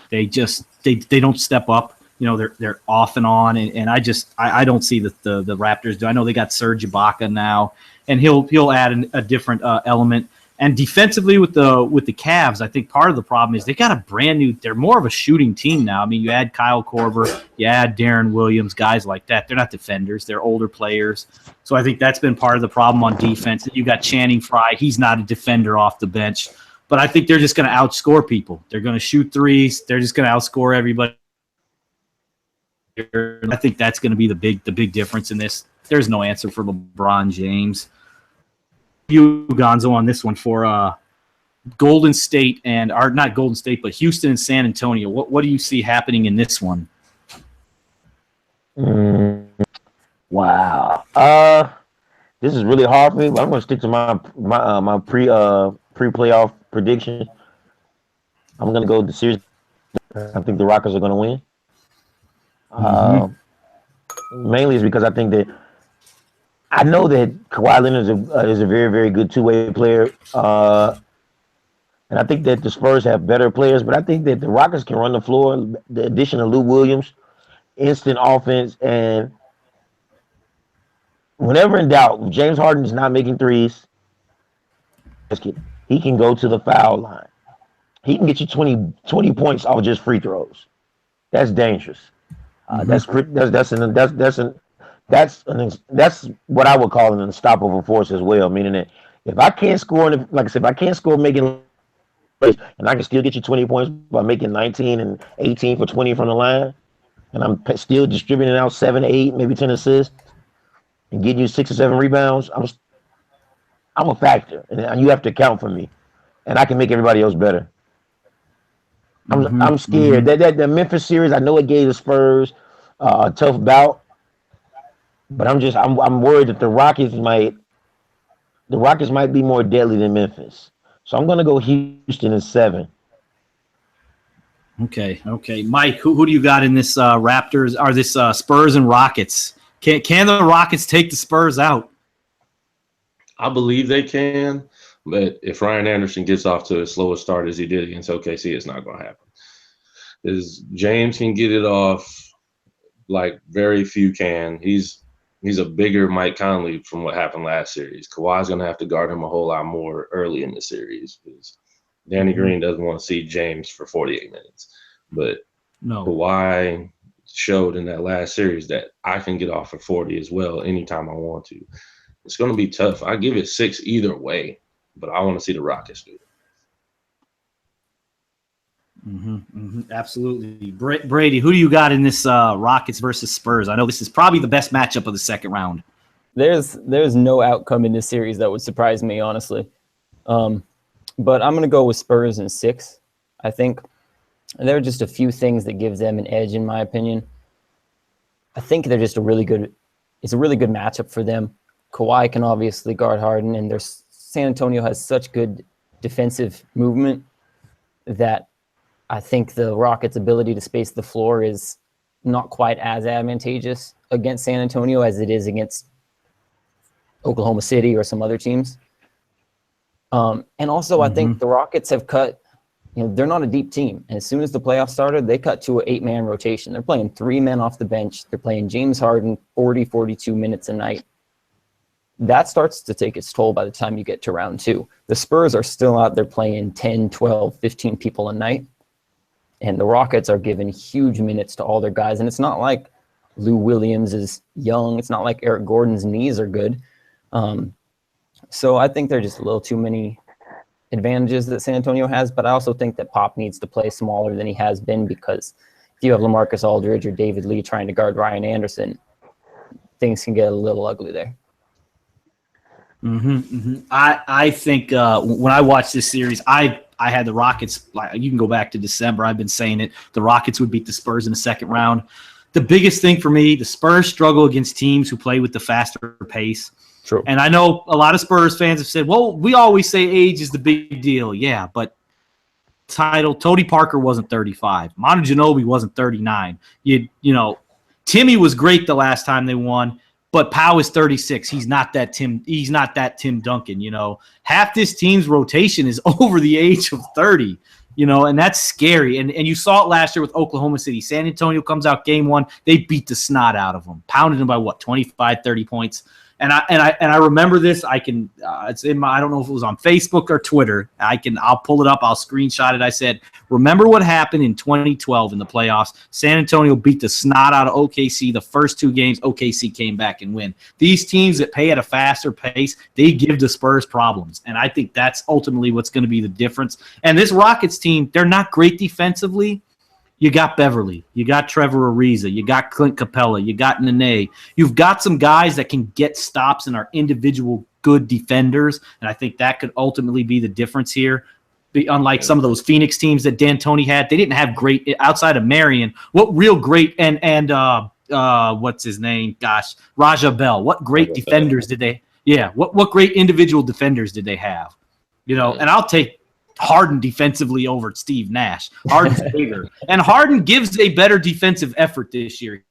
They don't step up. They're off and on, and I don't see the Raptors do. I know they got Serge Ibaka now, and he'll add a different element. And defensively with the Cavs, I think part of the problem is they got a brand new. They're more of a shooting team now. I mean, you add Kyle Korver, you add Darren Williams, guys like that. They're not defenders; they're older players. So I think that's been part of the problem on defense. You got Channing Frye; he's not a defender off the bench, but I think they're just going to outscore people. They're going to shoot threes. They're just going to outscore everybody. I think that's going to be the big difference in this. there's no answer for LeBron James. You, Gonzo, on this one for Golden State not Golden State, but Houston and San Antonio. What do you see happening in this one? Wow. This is really hard for me, but I'm going to stick to my pre-playoff prediction. I'm going to go the series. I think the Rockets are going to win. Mainly is because I think that I know that Kawhi Leonard is a very, very good two-way player. And I think that the Spurs have better players, but I think that the Rockets can run the floor. The addition of Lou Williams, instant offense, and whenever in doubt, if James Harden is not making threes, he can go to the foul line. He can get you 20 points off just free throws. That's dangerous. That's what I would call an unstoppable force as well. Meaning that if I can't score, like I said, if I can't score making plays, and I can still get you 20 points by making 19 and 18 for 20 from the line, and I'm still distributing out 7, 8, maybe 10 assists, and getting you 6 or 7 rebounds, I'm a factor, and you have to account for me, and I can make everybody else better. I'm scared. That the Memphis series, I know it gave the Spurs a tough bout, but I'm worried that the Rockets might be more deadly than Memphis. So I'm gonna go Houston in 7. Okay. Mike, who do you got in this Raptors or this Spurs and Rockets? Can the Rockets take the Spurs out? I believe they can, but if Ryan Anderson gets off to as slow a start as he did against OKC, it's not going to happen. James can get it off like very few can. He's a bigger Mike Conley from what happened last series. Kawhi's going to have to guard him a whole lot more early in the series because Danny Green doesn't want to see James for 48 minutes. But Kawhi showed in that last series that I can get off for 40 as well anytime I want to. It's going to be tough. I give it 6 either way, but I want to see the Rockets do it. Absolutely. Brady, who do you got in this Rockets versus Spurs? I know this is probably the best matchup of the second round. There's no outcome in this series that would surprise me, honestly. But I'm going to go with Spurs in 6. I think there are just a few things that gives them an edge, in my opinion. I think they're just it's a really good matchup for them. Kawhi can obviously guard Harden, and San Antonio has such good defensive movement that I think the Rockets' ability to space the floor is not quite as advantageous against San Antonio as it is against Oklahoma City or some other teams. And also, I think the Rockets have cut, they're not a deep team. And as soon as the playoffs started, they cut to an 8-man rotation. They're playing 3 men off the bench. They're playing James Harden 40, 42 minutes a night. That starts to take its toll by the time you get to round 2. The Spurs are still out there playing 10, 12, 15 people a night. And the Rockets are giving huge minutes to all their guys. And it's not like Lou Williams is young. It's not like Eric Gordon's knees are good. So I think there are just a little too many advantages that San Antonio has. But I also think that Pop needs to play smaller than he has been, because if you have LaMarcus Aldridge or David Lee trying to guard Ryan Anderson, things can get a little ugly there. I think when I watched this series, I had the Rockets. You can go back to December. I've been saying it. The Rockets would beat the Spurs in the second round. The biggest thing for me, the Spurs struggle against teams who play with the faster pace. True. And I know a lot of Spurs fans have said, well, we always say age is the big deal. Yeah, but Tony Parker wasn't 35. Manu Ginobili wasn't 39. You know, Timmy was great the last time they won. But Powell is 36. He's not that Tim Duncan, Half this team's rotation is over the age of 30, and that's scary. And you saw it last year with Oklahoma City. San Antonio comes out game 1, they beat the snot out of them, pounded them by 25, 30 points. And I remember this. It's in I don't know if it was on Facebook or Twitter. I'll pull it up. I'll screenshot it. I said, remember what happened in 2012 in the playoffs? San Antonio beat the snot out of OKC. The first 2 games, OKC came back and win. These teams that play at a faster pace, they give the Spurs problems. And I think that's ultimately what's going to be the difference. And this Rockets team, they're not great defensively. You got Beverly. You got Trevor Ariza. You got Clint Capella. You got Nene. You've got some guys that can get stops and are individual good defenders, and I think that could ultimately be the difference here. Unlike some of those Phoenix teams that D'Antoni had, they didn't have great outside of Marion. What real great and what's his name? Gosh, Raja Bell. What great defenders did they? Yeah, what great individual defenders did they have? You know, and I'll take Harden defensively over Steve Nash. Harden's bigger, and Harden gives a better defensive effort this year.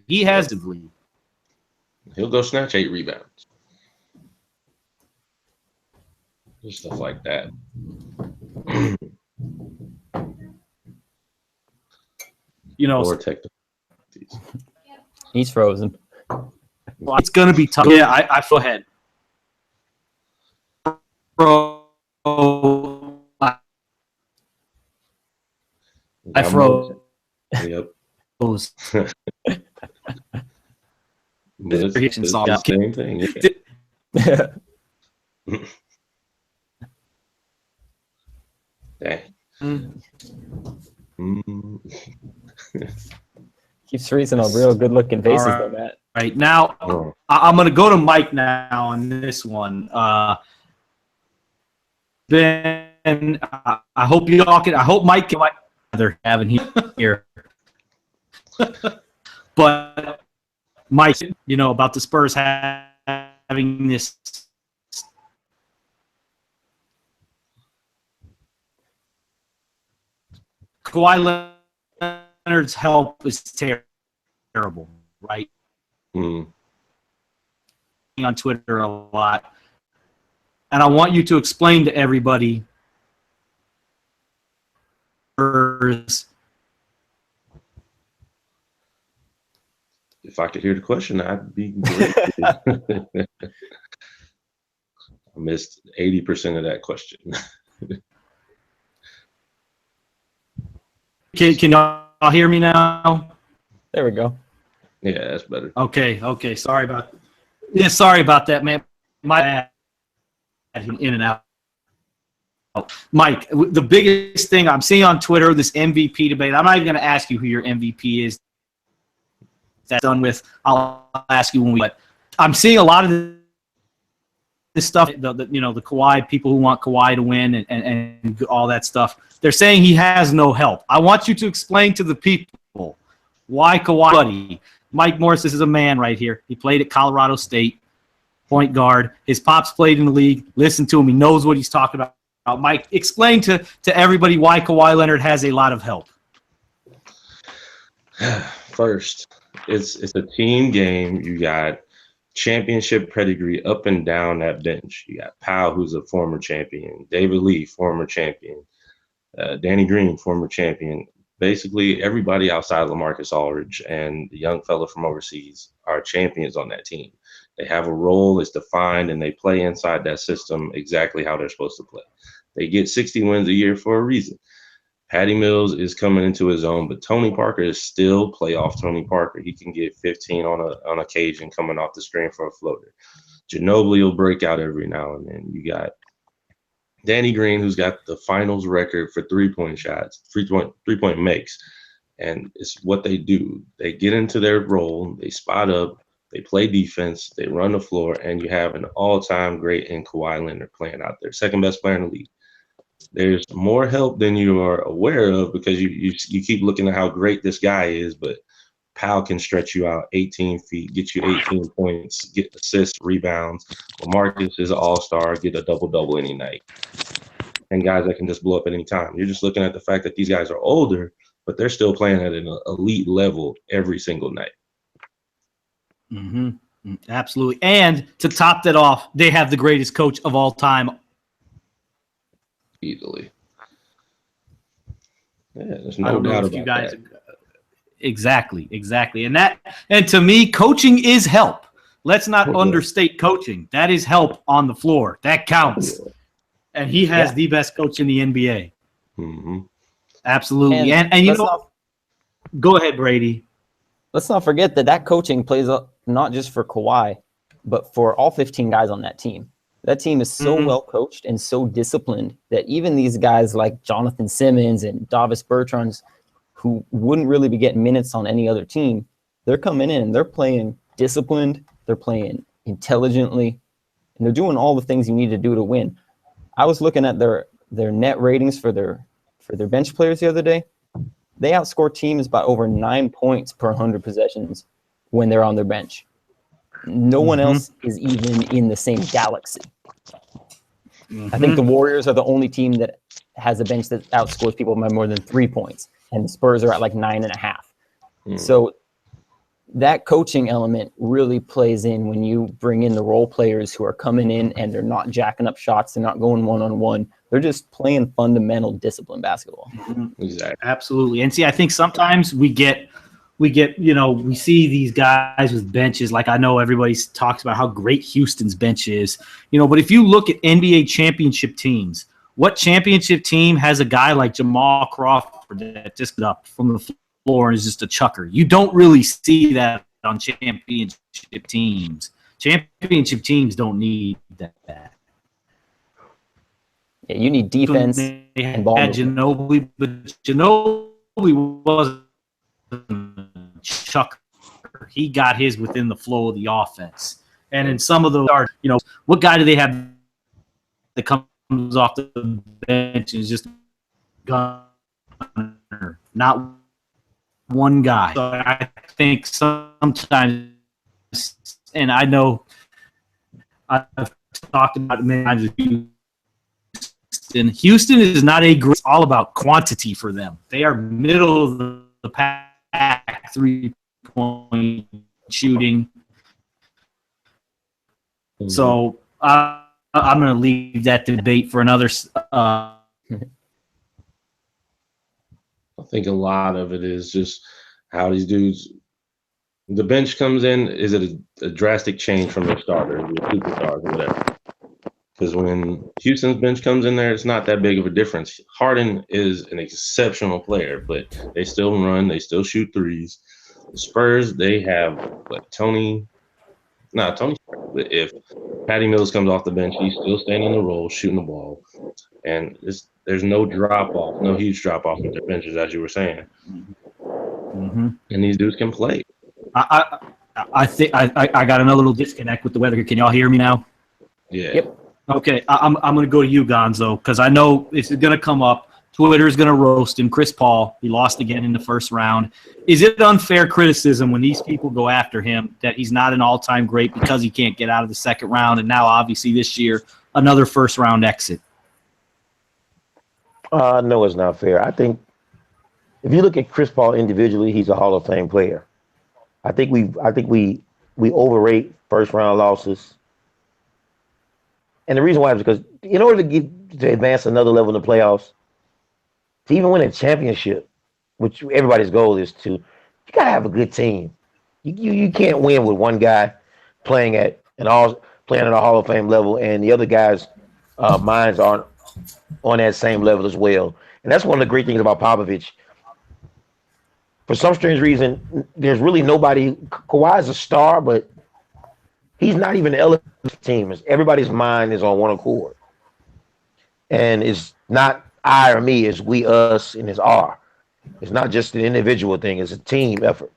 He has to lead. He'll go snatch 8 rebounds. Just stuff like that. You know, he's frozen. Well, it's going to be tough. Yeah, I feel ahead. I froze. Yep. It's the same thing. Yeah. Dang. Keeps freezing on real good-looking faces, though, Matt. Right now, I'm going to go to Mike now on this one. Ben, I hope y'all can. I hope Mike can. They're having here, but Mike, you know about the Spurs having this. Kawhi Leonard's help is terrible, right? On Twitter a lot. And I want you to explain to everybody if I could hear the question, I'd be great. I missed 80% of that question. Can y'all hear me now? There we go. Yeah, that's better. Okay. Sorry about that, man. My bad. In and out. Mike, the biggest thing I'm seeing on Twitter, this MVP debate, I'm not even going to ask you who your MVP is. That's done with. I'll ask you when we. But I'm seeing a lot of this stuff. The Kawhi people who want Kawhi to win and all that stuff. They're saying he has no help. I want you to explain to the people why Kawhi. Buddy, Mike Morris, this is a man right here. He played at Colorado State, point guard. His pops played in the league. Listen to him. He knows what he's talking about. Mike, explain to everybody why Kawhi Leonard has a lot of help. First, it's a team game. You got championship pedigree up and down that bench. You got Powell, who's a former champion. David Lee, former champion. Danny Green, former champion. Basically, everybody outside of LaMarcus Aldridge and the young fella from overseas are champions on that team. They have a role that's defined, and they play inside that system exactly how they're supposed to play. They get 60 wins a year for a reason. Patty Mills is coming into his own, but Tony Parker is still playoff Tony Parker. He can get 15 on occasion coming off the screen for a floater. Ginobili will break out every now and then. You got Danny Green, who's got the finals record for three-point shots, three-point makes. And it's what they do. They get into their role, they spot up, they play defense, they run the floor, and you have an all-time great in Kawhi Leonard playing out there, second best player in the league. There's more help than you are aware of because you keep looking at how great this guy is, but Powell can stretch you out 18 feet, get you 18 points, get assists, rebounds. LaMarcus is an all-star, get a double-double any night. And guys that can just blow up at any time. You're just looking at the fact that these guys are older, but they're still playing at an elite level every single night. Mm-hmm. Absolutely. And to top that off, they have the greatest coach of all time. Easily. Yeah, there's no doubt about that. Exactly. And to me, coaching is help. Let's not understate coaching. That is help on the floor. That counts. And he has the best coach in the NBA. Mm-hmm. Absolutely. And you know, go ahead, Brady. Let's not forget that coaching plays up not just for Kawhi, but for all 15 guys on that team. That team is so well coached and so disciplined that even these guys like Jonathan Simmons and Davis Bertans, who wouldn't really be getting minutes on any other team, they're coming in, they're playing disciplined, they're playing intelligently, and they're doing all the things you need to do to win. I was looking at their net ratings for their bench players the other day. They outscore teams by over 9 points per 100 possessions when they're on their bench. No one else is even in the same galaxy. I think the Warriors are the only team that has a bench that outscores people by more than 3 points, and the Spurs are at like 9.5. So that coaching element really plays in when you bring in the role players who are coming in and they're not jacking up shots, they're not going one-on-one. They're just playing fundamental discipline basketball. Exactly. Absolutely. And see, I think sometimes we get, we see these guys with benches. Like I know everybody talks about how great Houston's bench is, but if you look at NBA championship teams, what championship team has a guy like Jamal Crawford that just got up from the floor and is just a chucker? You don't really see that on championship teams. Championship teams don't need that. Yeah, you need defense and ball movement. Ginobili, but Ginobili wasn't a chucker. He got his within the flow of the offense. And in some of those, what guy do they have that comes off the bench and is just a gunner? Not one guy. So I think sometimes, and I know I've talked about it many times with you, Houston is not a great. It's all about quantity for them. They are middle of the pack, 3-point shooting. So I'm going to leave that debate for another. I think a lot of it is just how these dudes. The bench comes in. Is it a drastic change from their starters, their superstars, or whatever? Because when Houston's bench comes in there, it's not that big of a difference. Harden is an exceptional player, but they still run. They still shoot threes. The Spurs, they have Tony. If Patty Mills comes off the bench, he's still staying in the role, shooting the ball. And there's no drop-off, no huge drop-off with their benches, as you were saying. And these dudes can play. I think I got another little disconnect with the weather here. Can y'all hear me now? Yeah. Yep. Okay, I'm going to go to you, Gonzo, because I know it's going to come up. Twitter's going to roast him. Chris Paul, he lost again in the first round. Is it unfair criticism when these people go after him that he's not an all-time great because he can't get out of the second round, and now obviously this year another first-round exit? No, it's not fair. I think if you look at Chris Paul individually, he's a Hall of Fame player. I think we overrate first-round losses. And the reason why is because in order to advance another level in the playoffs, to even win a championship, which everybody's goal is to, you gotta have a good team. You can't win with one guy playing at a Hall of Fame level and the other guys' minds aren't on that same level as well. And that's one of the great things about Popovich. For some strange reason, there's really nobody. Kawhi's a star, but he's not even the element of the team. Everybody's mind is on one accord. And it's not I or me, it's we, us, and it's our. It's not just an individual thing, it's a team effort.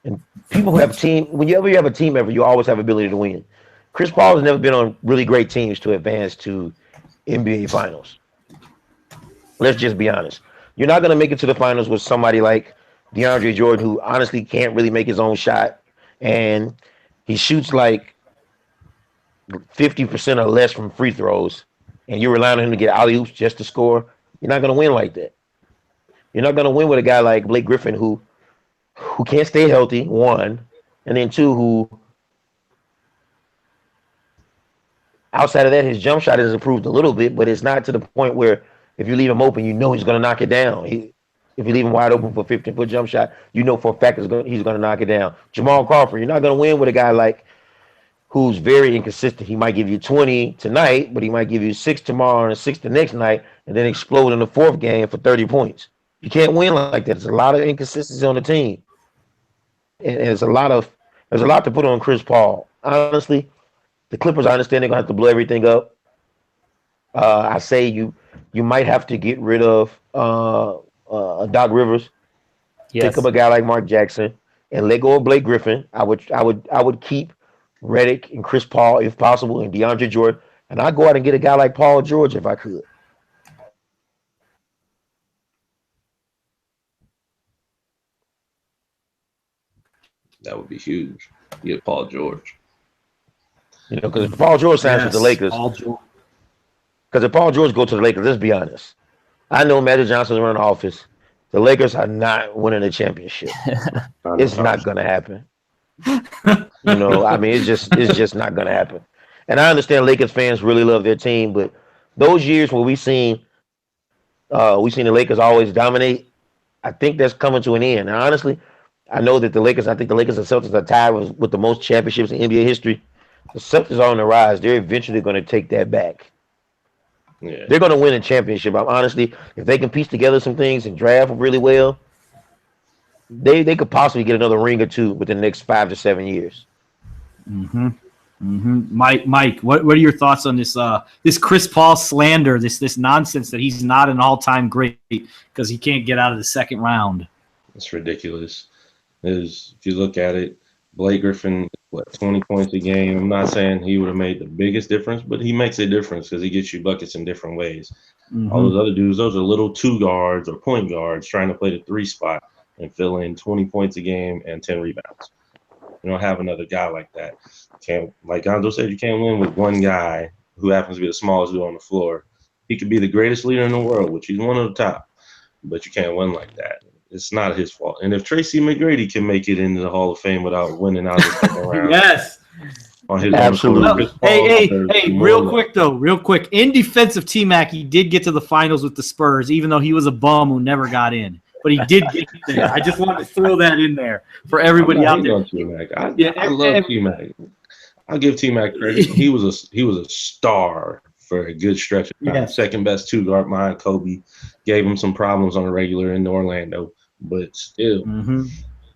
And people who have whenever you have a team effort, you always have ability to win. Chris Paul has never been on really great teams to advance to NBA Finals. Let's just be honest. You're not going to make it to the finals with somebody like DeAndre Jordan, who honestly can't really make his own shot. And he shoots like 50% or less from free throws. And you're relying on him to get alley-oops just to score. You're not going to win like that. You're not going to win with a guy like Blake Griffin who can't stay healthy, one. And then two, who outside of that, his jump shot has improved a little bit, but it's not to the point where if you leave him open, you know he's going to knock it down. If you leave him wide open for a 15-foot jump shot, you know for a fact he's going to knock it down. Jamal Crawford, you're not going to win with a guy like who's very inconsistent. He might give you 20 tonight, but he might give you 6 tomorrow and 6 the next night, and then explode in the fourth game for 30 points. You can't win like that. There's a lot of inconsistency on the team, and there's a lot to put on Chris Paul. Honestly, the Clippers, I understand they're going to have to blow everything up. I say you might have to get rid of Doc Rivers. Yes. Pick up a guy like Mark Jackson and let go of Blake Griffin. I would keep Redick and Chris Paul if possible, and DeAndre Jordan. And I'd go out and get a guy like Paul George if I could. That would be huge. You get Paul George. Because if Paul George signs with the Lakers, because if Paul George go to the Lakers, let's be honest. I know Magic Johnson's running the office. The Lakers are not winning a championship. It's not going to happen. I mean, it's just not going to happen. And I understand Lakers fans really love their team, but those years where we seen the Lakers always dominate, I think that's coming to an end. And honestly, I think the Lakers and Celtics are tied with the most championships in NBA history. The Celtics are on the rise. They're eventually going to take that back. Yeah. They're going to win a championship. Honestly, if they can piece together some things and draft really well, they could possibly get another ring or two within the next 5 to 7 years. Mike, what are your thoughts on this Chris Paul slander, this nonsense that he's not an all-time great because he can't get out of the second round? It's ridiculous. If you look at it, Blake Griffin, 20 points a game. I'm not saying he would have made the biggest difference, but he makes a difference because he gets you buckets in different ways. All those other dudes, those are little 2 guards or point guards trying to play the 3 spot and fill in 20 points a game and 10 rebounds. You don't have another guy like that. Like Gonzo said, you can't win with one guy who happens to be the smallest dude on the floor. He could be the greatest leader in the world, which he's one of the top, but you can't win like that. It's not his fault. And if Tracy McGrady can make it into the Hall of Fame without winning out of the second round, yes, on his absolutely. Hey, real quick. In defense of T-Mac, he did get to the finals with the Spurs, even though he was a bum who never got in. But he did get there. I just wanted to throw that in there for everybody out there. I love T-Mac. I'll give T-Mac credit. He was a star for a good stretch of time. Yes. Second best 2 guard behind Kobe. Gave him some problems on the regular in Orlando. But still,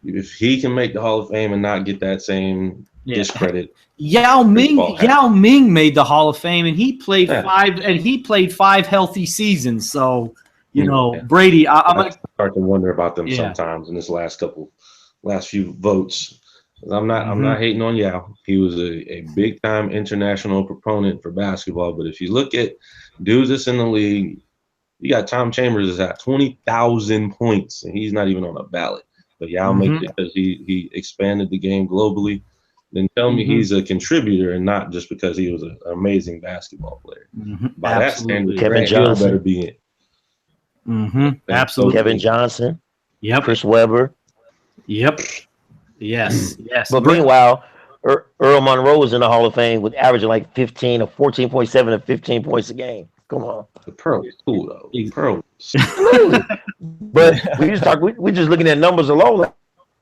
if he can make the Hall of Fame and not get that same discredit. Yao Ming made the Hall of Fame, and he played 5 healthy seasons. So, Brady, I'm gonna start to wonder about them sometimes in this last few votes. I'm not hating on Yao. He was a big time international proponent for basketball. But if you look at dudes that's in the league, you got Tom Chambers is at 20,000 points, and he's not even on a ballot. But Yao makes it because he expanded the game globally. Then tell me he's a contributor and not just because he was an amazing basketball player. By that standard, Kevin Johnson better be in. Absolutely. Kevin Johnson. Yep. Chris Webber. Yep. Yes. But meanwhile, Earl Monroe was in the Hall of Fame with averaging like 15 or 14.7 and 15 points a game. Come on. The Pearl is cool though. Pearl. But we're just looking at numbers alone.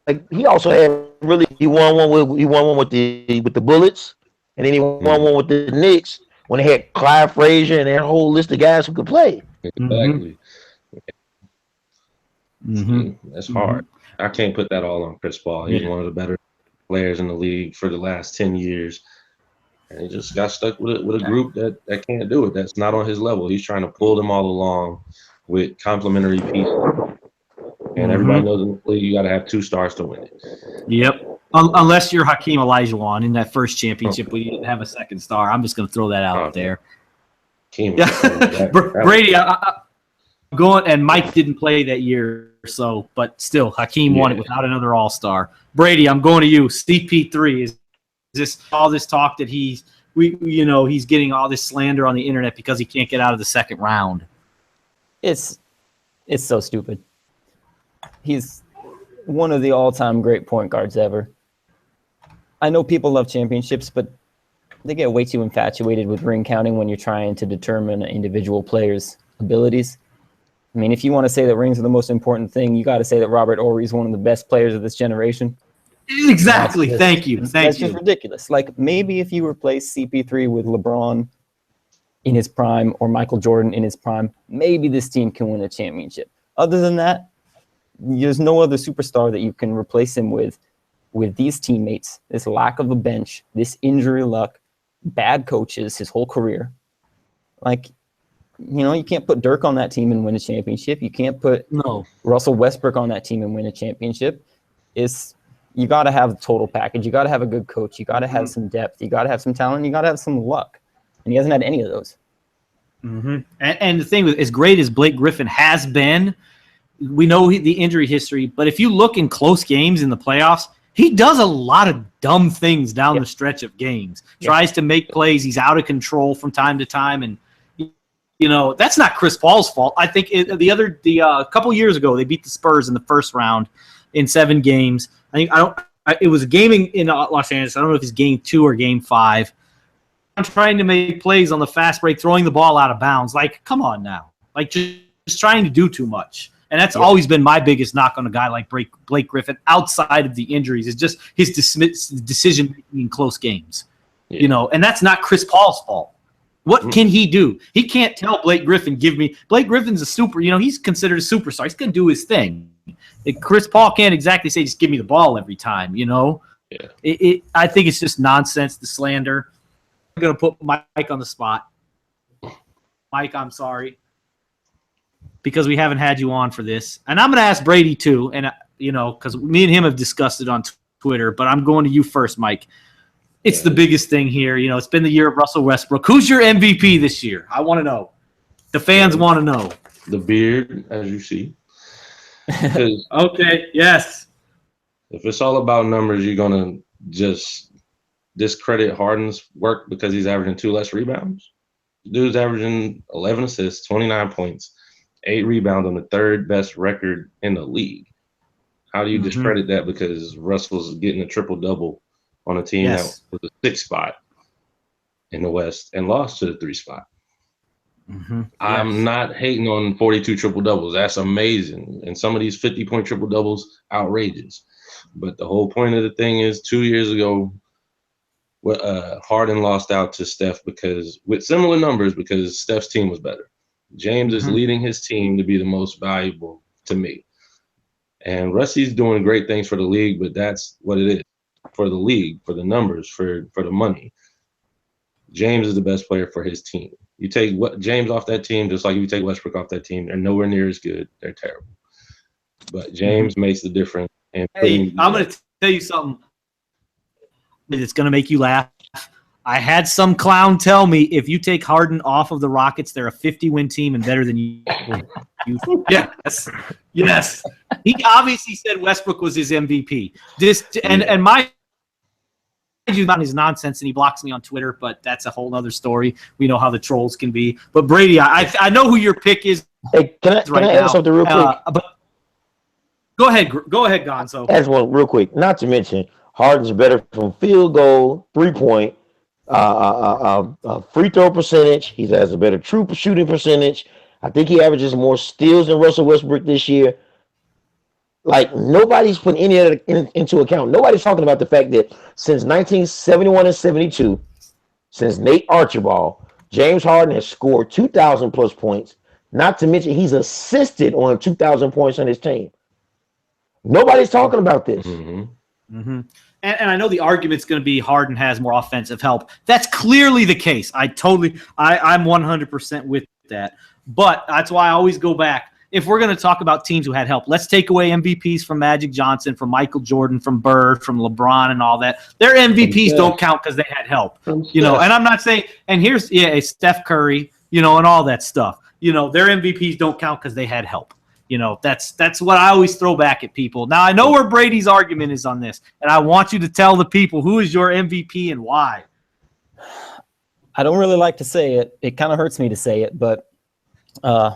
Like he also had he won one with the Bullets, and then he won one with the Knicks when they had Clyde Frazier and that whole list of guys who could play. Exactly. That's hard. I can't put that all on Chris Paul. He's one of the better players in the league for the last 10 years. And he just got stuck with a group that can't do it. That's not on his level. He's trying to pull them all along with complementary pieces. And everybody knows in the league you got to have 2 stars to win it. Yep. Unless you're Hakeem Olajuwon in that first championship, we didn't have a second star. I'm just going to throw that out there. Brady, I'm going, and Mike didn't play that year, but still, Hakeem won it without another All-Star. Brady, I'm going to you. CP3 is this all this talk that he's getting all this slander on the internet because he can't get out of the second round. It's so stupid. He's one of the all-time great point guards ever. I know people love championships, but they get way too infatuated with ring counting when you're trying to determine an individual player's abilities. I mean, if you want to say that rings are the most important thing, you got to say that Robert Horry is one of the best players of this generation. Exactly. Thank you. That's just ridiculous. Like maybe if you replace CP3 with LeBron in his prime or Michael Jordan in his prime, maybe this team can win a championship. Other than that, there's no other superstar that you can replace him with these teammates, this lack of a bench, this injury luck, bad coaches his whole career. Like, you can't put Dirk on that team and win a championship. You can't put Russell Westbrook on that team and win a championship. You got to have the total package. You got to have a good coach. You got to have some depth. You got to have some talent. You got to have some luck. And he hasn't had any of those. Mm-hmm. And the thing, as great as Blake Griffin has been, we know the injury history, but if you look in close games in the playoffs, he does a lot of dumb things down the stretch of games. Tries to make plays. He's out of control from time to time, and that's not Chris Paul's fault. I think a couple years ago they beat the Spurs in the first round in 7 games. It was a game in Los Angeles. I don't know if it's game 2 or game 5. I'm trying to make plays on the fast break, throwing the ball out of bounds. Like, come on now. Like, just trying to do too much. And that's always been my biggest knock on a guy like Blake Griffin outside of the injuries is just his decision-making in close games. Yeah. And that's not Chris Paul's fault. What can he do? He can't tell Blake Griffin, Blake Griffin's a super, he's considered a superstar. He's going to do his thing. Chris Paul can't exactly say, just give me the ball every time, Yeah. I think it's just nonsense, the slander. I'm going to put Mike on the spot. Mike, I'm sorry, because we haven't had you on for this. And I'm going to ask Brady too, and because me and him have discussed it on Twitter, but I'm going to you first, Mike. It's the biggest thing here. It's been the year of Russell Westbrook. Who's your MVP this year? I want to know. The fans want to know. The beard, as you see. Okay, yes. If it's all about numbers, you're going to just discredit Harden's work because he's averaging 2 less rebounds. Dude's averaging 11 assists, 29 points, 8 rebounds on the 3rd best record in the league. How do you discredit that because Russell's getting a triple-double on a team that was the 6th spot in the West and lost to the 3 spot? I'm not hating on 42 triple-doubles. That's amazing. And some of these 50-point triple-doubles, outrageous. But the whole point of the thing is 2 years ago, Harden lost out to Steph with similar numbers because Steph's team was better. James is leading his team to be the most valuable to me. And Rusty's doing great things for the league, but that's what it is. For the league, for the numbers, for the money. James is the best player for his team. You take James off that team, just like you take Westbrook off that team, they're nowhere near as good. They're terrible. But James makes the difference. And hey, I'm going to tell you something. It's going to make you laugh. I had some clown tell me if you take Harden off of the Rockets, they're a 50-win team and better than you. Yes. He obviously said Westbrook was his MVP. And my about his nonsense, and he blocks me on Twitter, but that's a whole other story. We know how the trolls can be. But Brady, I know who your pick is. Hey, can I add something real quick? But go ahead, Gonzo. Add one real quick. Not to mention, Harden's better from field goal, 3-point, free throw percentage. He has a better true shooting percentage. I think he averages more steals than Russell Westbrook this year. Like, nobody's putting any of it into account. Nobody's talking about the fact that since 1971 and 72, since Nate Archibald, James Harden has scored 2,000 plus points. Not to mention he's assisted on 2,000 points on his team. Nobody's talking about this. And I know the argument's going to be Harden has more offensive help. That's clearly the case. I'm 100% with that. But that's why I always go back. If we're going to talk about teams who had help, let's take away MVPs from Magic Johnson, from Michael Jordan, from Bird, from LeBron and all that. Their MVPs don't count because they had help. And I'm not saying – and here's Steph Curry, and all that stuff. Their MVPs don't count because they had help. That's what I always throw back at people. Now, I know where Brady's argument is on this, and I want you to tell the people who is your MVP and why. I don't really like to say it. It kind of hurts me to say it, but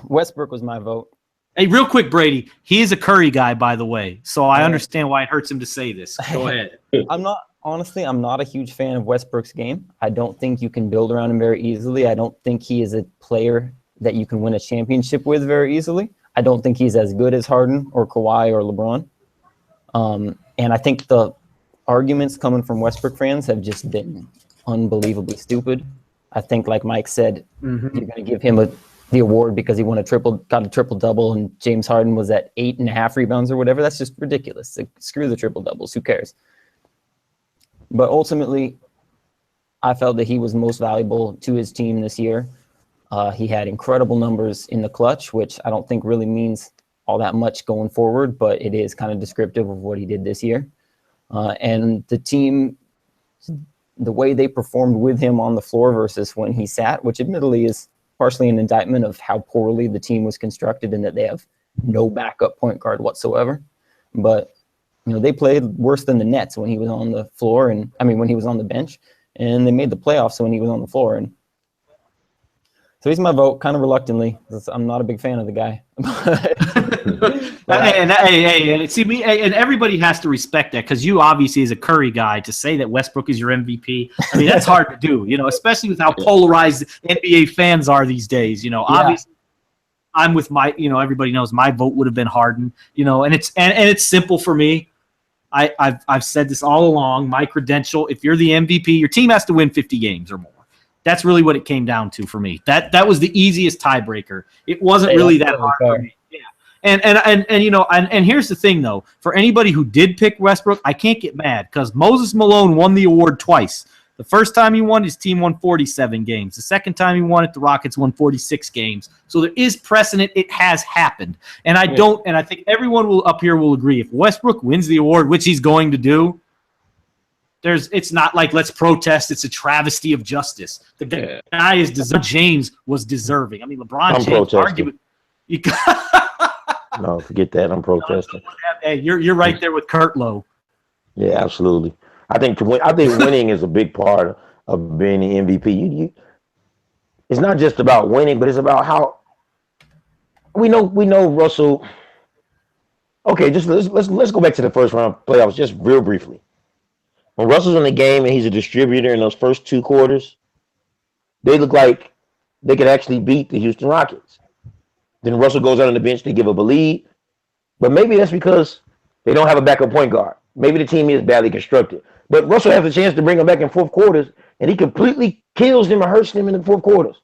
Westbrook was my vote. Hey, real quick, Brady, he is a Curry guy, by the way, so I understand why it hurts him to say this. Go ahead. I'm not a huge fan of Westbrook's game. I don't think you can build around him very easily. I don't think he is a player that you can win a championship with very easily. I don't think he's as good as Harden or Kawhi or LeBron. And I think the arguments coming from Westbrook fans have just been unbelievably stupid. I think, like Mike said, you're going to give him the award because he got a triple-double, and James Harden was at 8.5 rebounds or whatever. That's just ridiculous. Like, screw the triple-doubles. Who cares? But ultimately, I felt that he was most valuable to his team this year. He had incredible numbers in the clutch, which I don't think really means all that much going forward, but it is kind of descriptive of what he did this year. And the team, the way they performed with him on the floor versus when he sat, which admittedly is partially an indictment of how poorly the team was constructed and that they have no backup point guard whatsoever. But, they played worse than the Nets when he was on the floor, when he was on the bench, and they made the playoffs when he was on the floor. And so he's my vote, kind of reluctantly. I'm not a big fan of the guy. And everybody has to respect that, because you obviously, as a Curry guy, to say that Westbrook is your MVP, I mean, that's hard to do, especially with how polarized NBA fans are these days. Obviously, I'm with my, everybody knows my vote would have been Harden, and it's simple for me. I've said this all along. My credential, if you're the MVP, your team has to win 50 games or more. That's really what it came down to for me. That was the easiest tiebreaker. It wasn't really that hard for me. Yeah. And here's the thing though, for anybody who did pick Westbrook, I can't get mad, because Moses Malone won the award twice. The first time he won, his team won 47 games. The second time he won it, the Rockets won 46 games. So there is precedent. It has happened. And I think everyone up here will agree, if Westbrook wins the award, which he's going to do, it's not like let's protest. It's a travesty of justice. The guy is deserving. James was deserving. I mean, LeBron James argued. No, forget that. I'm protesting. Hey, you're right there with Kurt Lowe. Yeah, absolutely. I think winning is a big part of being the MVP. It's not just about winning, but it's about how we know Russell. Okay, just let's go back to the first round playoffs just real briefly. When Russell's in the game and he's a distributor in those first 2 quarters, they look like they could actually beat the Houston Rockets. Then Russell goes out on the bench to give up a lead, but maybe that's because they don't have a backup point guard. Maybe the team is badly constructed. But Russell has a chance to bring them back in fourth quarters, and he completely kills them or hurts them in the fourth quarters.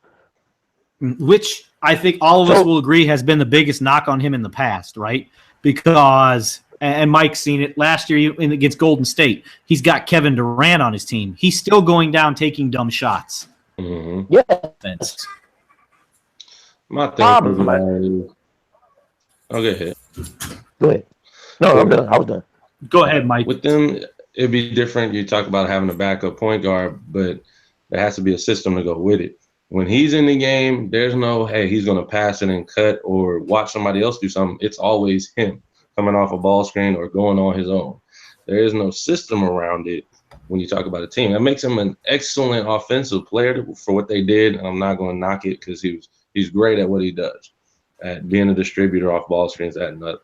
Which I think all of us will agree has been the biggest knock on him in the past, right? Because, and Mike's seen it last year against Golden State, he's got Kevin Durant on his team. He's still going down taking dumb shots. Mm-hmm. Yeah. My thing go ahead. Go ahead. No, I'm done. I was done. Go ahead, Mike. With them, it'd be different. You talk about having a backup point guard, but there has to be a system to go with it. When he's in the game, there's no, hey, he's going to pass it and cut or watch somebody else do something. It's always him coming off a ball screen or going on his own. There is no system around it when you talk about a team. That makes him an excellent offensive player for what they did. And I'm not going to knock it, because he's great at what he does, at being a distributor off ball screens, that and that.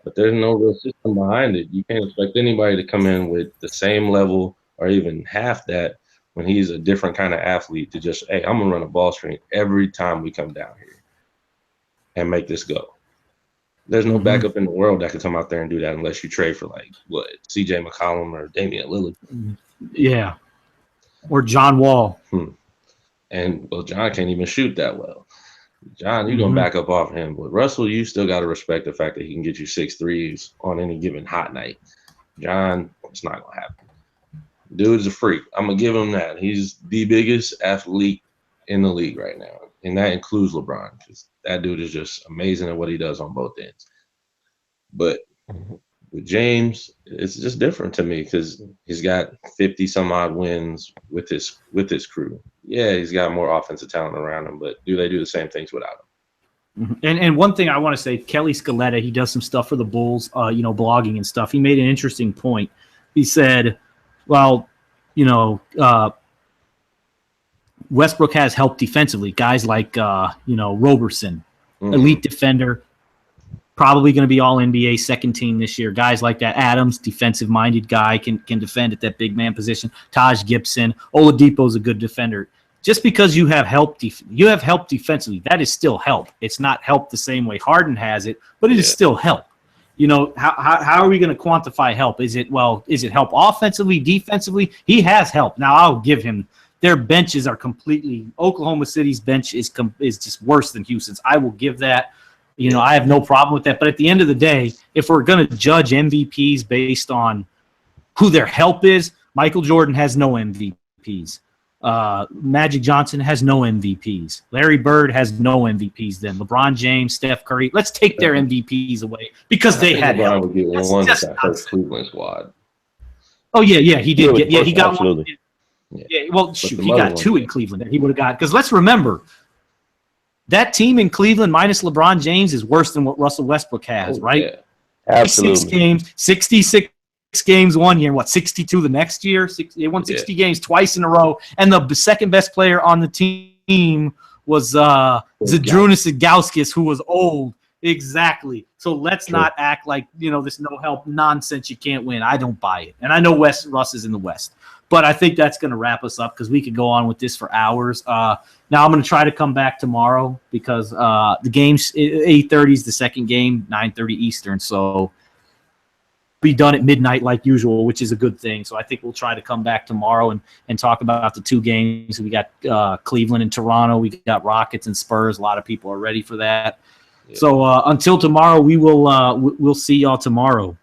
But there's no real system behind it. You can't expect anybody to come in with the same level or even half that when he's a different kind of athlete to just, hey, I'm going to run a ball screen every time we come down here and make this go. There's no backup in the world that could come out there and do that unless you trade for, like, what, C.J. McCollum or Damian Lillard. Yeah. Or John Wall. And, well, John can't even shoot that well. John, you're going to back up off him. But Russell, you still got to respect the fact that he can get you 6 threes on any given hot night. John, it's not going to happen. Dude's a freak. I'm going to give him that. He's the biggest athlete in the league right now. And that includes LeBron, because that dude is just amazing at what he does on both ends. But with James, it's just different to me, because he's got 50-some-odd wins with his crew. Yeah, he's got more offensive talent around him, but do they do the same things without him? And one thing I want to say, Kelly Scaletta, he does some stuff for the Bulls, blogging and stuff. He made an interesting point. He said, well, Westbrook has help defensively. Guys like, Roberson, elite defender, probably going to be all NBA second team this year. Guys like that. Adams, defensive-minded guy, can defend at that big man position. Taj Gibson. Oladipo's a good defender. Just because you have help defensively, that is still help. It's not help the same way Harden has it, but it is still help. How are we going to quantify help? Is it help offensively, defensively? He has help. Now, I'll give him their benches are completely – Oklahoma City's bench is just worse than Houston's. I will give that. I have no problem with that. But at the end of the day, if we're going to judge MVPs based on who their help is, Michael Jordan has no MVPs. Magic Johnson has no MVPs. Larry Bird has no MVPs. Then LeBron James, Steph Curry. Let's take their MVPs away because they had LeBron help. would get That's one with just that first nonsense. Cleveland squad. Oh yeah, he did get. Yeah, he got absolutely. one. Yeah, well, shoot, the he other got one, two in Cleveland that he would have got. Because let's remember, that team in Cleveland minus LeBron James is worse than what Russell Westbrook has, right? Yeah. Absolutely. 66 games, 66 games one year, 62 the next year? They won 60 games twice in a row, and the second best player on the team was Zydrunas Ilgauskas, who was old. Exactly. So let's not act like, this no-help nonsense you can't win. I don't buy it. And I know Russ is in the West. But I think that's going to wrap us up because we could go on with this for hours. Now I'm going to try to come back tomorrow because the game's 8:30 is the second game, 9:30 Eastern. So be done at midnight like usual, which is a good thing. So I think we'll try to come back tomorrow and talk about the two games. We got Cleveland and Toronto. We got Rockets and Spurs. A lot of people are ready for that. Yeah. So until tomorrow, we'll see y'all tomorrow.